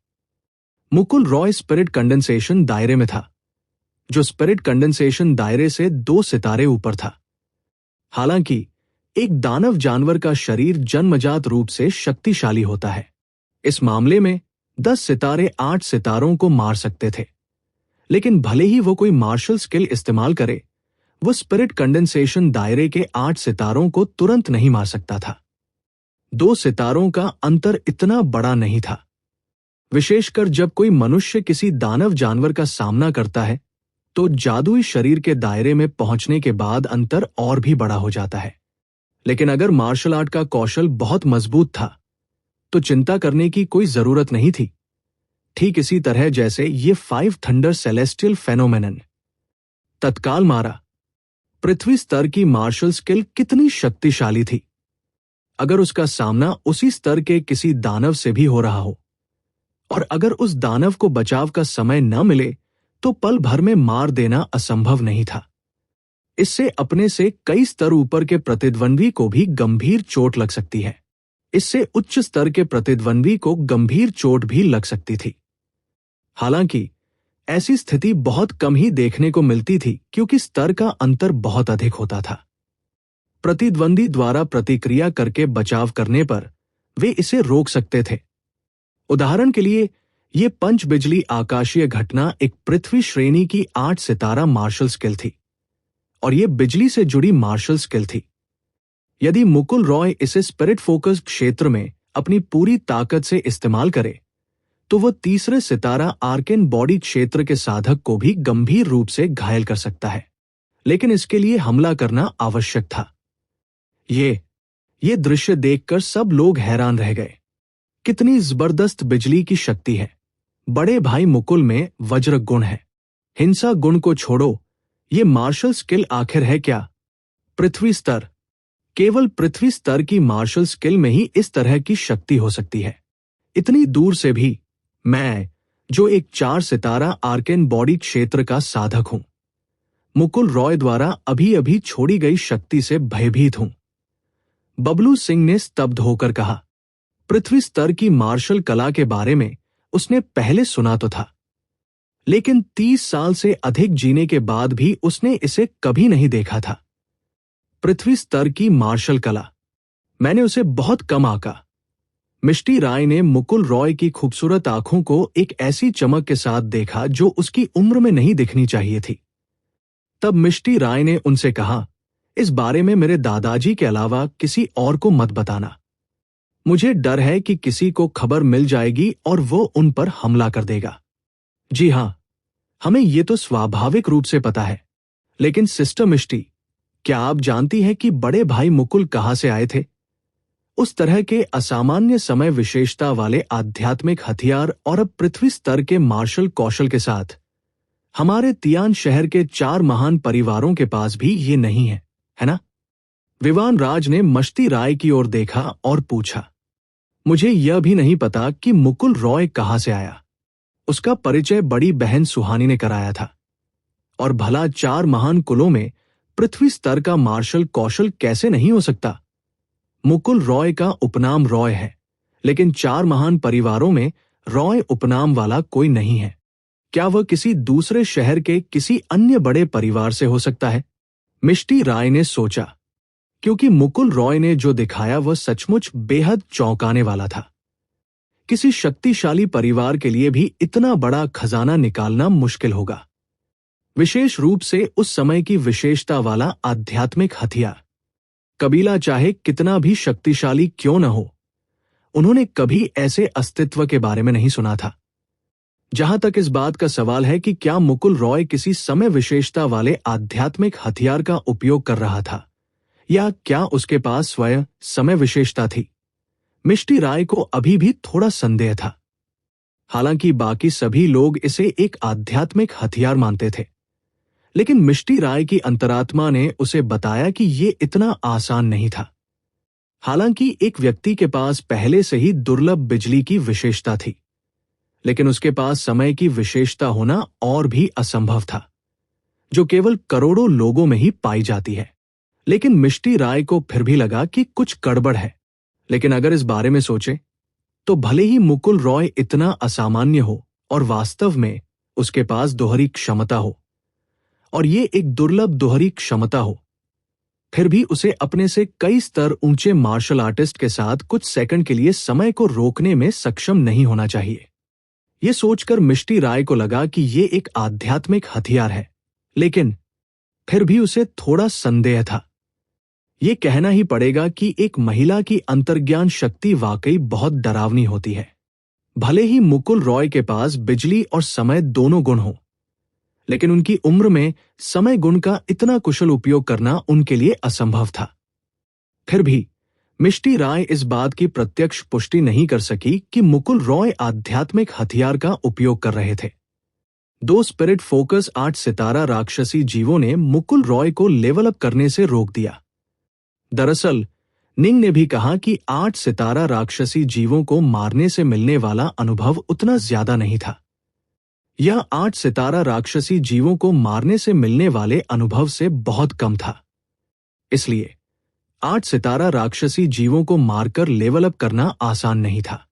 मुकुल रॉय स्पिरिट कंडेंसेशन दायरे में था, जो स्पिरिट कंडेंसेशन दायरे से 2 सितारे ऊपर था। हालांकि एक दानव जानवर का शरीर जन्मजात रूप से शक्तिशाली होता है। इस मामले में 10 सितारे 8 सितारों को मार सकते थे, लेकिन भले ही वो कोई मार्शल स्किल इस्तेमाल करे, वो स्पिरिट कंडेंसेशन दायरे के 8 सितारों को तुरंत नहीं मार सकता था। 2 सितारों का अंतर इतना बड़ा नहीं था, विशेषकर जब कोई मनुष्य किसी दानव जानवर का सामना करता है तो जादुई शरीर के दायरे में पहुंचने के बाद अंतर और भी बड़ा हो जाता है। लेकिन अगर मार्शल आर्ट का कौशल बहुत मजबूत था तो चिंता करने की कोई जरूरत नहीं थी। ठीक इसी तरह जैसे ये 5 थंडर सेलेस्टियल फेनोमेनन। तत्काल मारा, पृथ्वी स्तर की मार्शल स्किल कितनी शक्तिशाली थी। अगर उसका सामना उसी स्तर के किसी दानव से भी हो रहा हो, और अगर उस दानव को बचाव का समय न मिले तो पल भर में मार देना असंभव नहीं था। इससे अपने से कई स्तर ऊपर के प्रतिद्वंद्वी को भी गंभीर चोट लग सकती है। इससे उच्च स्तर के प्रतिद्वंद्वी को गंभीर चोट भी लग सकती थी। हालांकि ऐसी स्थिति बहुत कम ही देखने को मिलती थी, क्योंकि स्तर का अंतर बहुत अधिक होता था। प्रतिद्वंदी द्वारा प्रतिक्रिया करके बचाव करने पर वे इसे रोक सकते थे। उदाहरण के लिए, ये पंच बिजली आकाशीय घटना एक पृथ्वी श्रेणी की 8 सितारा मार्शल स्किल थी, और ये बिजली से जुड़ी मार्शल स्किल थी। यदि मुकुल रॉय इसे स्पिरिट फोकस क्षेत्र में अपनी पूरी ताकत से इस्तेमाल करे तो वो तीसरे सितारा आर्केन बॉडी क्षेत्र के साधक को भी गंभीर रूप से घायल कर सकता है, लेकिन इसके लिए हमला करना आवश्यक था। ये दृश्य देखकर सब लोग हैरान रह गए। कितनी जबरदस्त बिजली की शक्ति है। बड़े भाई मुकुल में वज्र गुण है। हिंसा गुण को छोड़ो, ये मार्शल स्किल आखिर है क्या? पृथ्वी स्तर। केवल पृथ्वी स्तर की मार्शल स्किल में ही इस तरह की शक्ति हो सकती है। इतनी दूर से भी मैं, जो एक 4 सितारा आर्केन बॉडी क्षेत्र का साधक हूं, मुकुल रॉय द्वारा अभी अभी छोड़ी गई शक्ति से भयभीत हूं। बबलू सिंह ने स्तब्ध होकर कहा। पृथ्वी स्तर की मार्शल कला के बारे में उसने पहले सुना तो था, लेकिन 30 साल से अधिक जीने के बाद भी उसने इसे कभी नहीं देखा था। पृथ्वी स्तर की मार्शल कला, मैंने उसे बहुत कम आंका। मिष्टी राय ने मुकुल रॉय की खूबसूरत आंखों को एक ऐसी चमक के साथ देखा जो उसकी उम्र में नहीं दिखनी चाहिए थी। तब मिष्टी राय ने उनसे कहा, इस बारे में मेरे दादाजी के अलावा किसी और को मत बताना। मुझे डर है कि किसी को खबर मिल जाएगी और वो उन पर हमला कर देगा। जी हां, हमें ये तो स्वाभाविक रूप से पता है, लेकिन सिस्टर मिष्टी, क्या आप जानती हैं कि बड़े भाई मुकुल कहां से आए थे? उस तरह के असामान्य समय विशेषता वाले आध्यात्मिक हथियार और अब पृथ्वी स्तर के मार्शल कौशल के साथ हमारे तियान शहर के 4 महान परिवारों के पास भी ये नहीं है ना? विवान राज ने मष्टी राय की ओर देखा और पूछा, मुझे यह भी नहीं पता कि मुकुल रॉय कहां से आया। उसका परिचय बड़ी बहन सुहानी ने कराया था। और भला 4 महान कुलों में पृथ्वी स्तर का मार्शल कौशल कैसे नहीं हो सकता? मुकुल रॉय का उपनाम रॉय है, लेकिन 4 महान परिवारों में रॉय उपनाम वाला कोई नहीं है। क्या वह किसी दूसरे शहर के किसी अन्य बड़े परिवार से हो सकता है? मिष्टी राय ने सोचा, क्योंकि मुकुल रॉय ने जो दिखाया वह सचमुच बेहद चौंकाने वाला था। किसी शक्तिशाली परिवार के लिए भी इतना बड़ा खजाना निकालना मुश्किल होगा, विशेष रूप से उस समय की विशेषता वाला आध्यात्मिक हथियार। कबीला चाहे कितना भी शक्तिशाली क्यों न हो, उन्होंने कभी ऐसे अस्तित्व के बारे में नहीं सुना था। जहां तक इस बात का सवाल है कि क्या मुकुल रॉय किसी समय विशेषता वाले आध्यात्मिक हथियार का उपयोग कर रहा था, या क्या उसके पास स्वयं समय विशेषता थी, मिष्टी राय को अभी भी थोड़ा संदेह था। हालांकि बाकी सभी लोग इसे एक आध्यात्मिक हथियार मानते थे, लेकिन मिष्टी राय की अंतरात्मा ने उसे बताया कि ये इतना आसान नहीं था। हालांकि एक व्यक्ति के पास पहले से ही दुर्लभ बिजली की विशेषता थी, लेकिन उसके पास समय की विशेषता होना और भी असंभव था। जो केवल करोड़ों लोगों में ही पाई जाती है। लेकिन मिष्टी राय को फिर भी लगा कि कुछ गड़बड़ है। लेकिन अगर इस बारे में सोचे तो भले ही मुकुल रॉय इतना असामान्य हो और वास्तव में उसके पास दोहरी क्षमता हो, और ये एक दुर्लभ दोहरी क्षमता हो, फिर भी उसे अपने से कई स्तर ऊंचे मार्शल आर्टिस्ट के साथ कुछ सेकंड के लिए समय को रोकने में सक्षम नहीं होना चाहिए। यह सोचकर मिष्टी राय को लगा कि यह एक आध्यात्मिक हथियार है, लेकिन फिर भी उसे थोड़ा संदेह था। यह कहना ही पड़ेगा कि एक महिला की अंतर्ज्ञान शक्ति वाकई बहुत डरावनी होती है। भले ही मुकुल रॉय के पास बिजली और समय दोनों गुण हो, लेकिन उनकी उम्र में समय गुण का इतना कुशल उपयोग करना उनके लिए असंभव था। फिर भी मिष्टी राय इस बात की प्रत्यक्ष पुष्टि नहीं कर सकी कि मुकुल रॉय आध्यात्मिक हथियार का उपयोग कर रहे थे। 2 स्पिरिट फोकस 8 सितारा राक्षसी जीवों ने मुकुल रॉय को लेवल अप करने से रोक दिया। दरअसल निंग ने भी कहा कि 8 सितारा राक्षसी जीवों को मारने से मिलने वाला अनुभव उतना ज्यादा नहीं था। यह 8 सितारा राक्षसी जीवों को मारने से मिलने वाले अनुभव से बहुत कम था। इसलिए 8 सितारा राक्षसी जीवों को मारकर लेवल अप करना आसान नहीं था।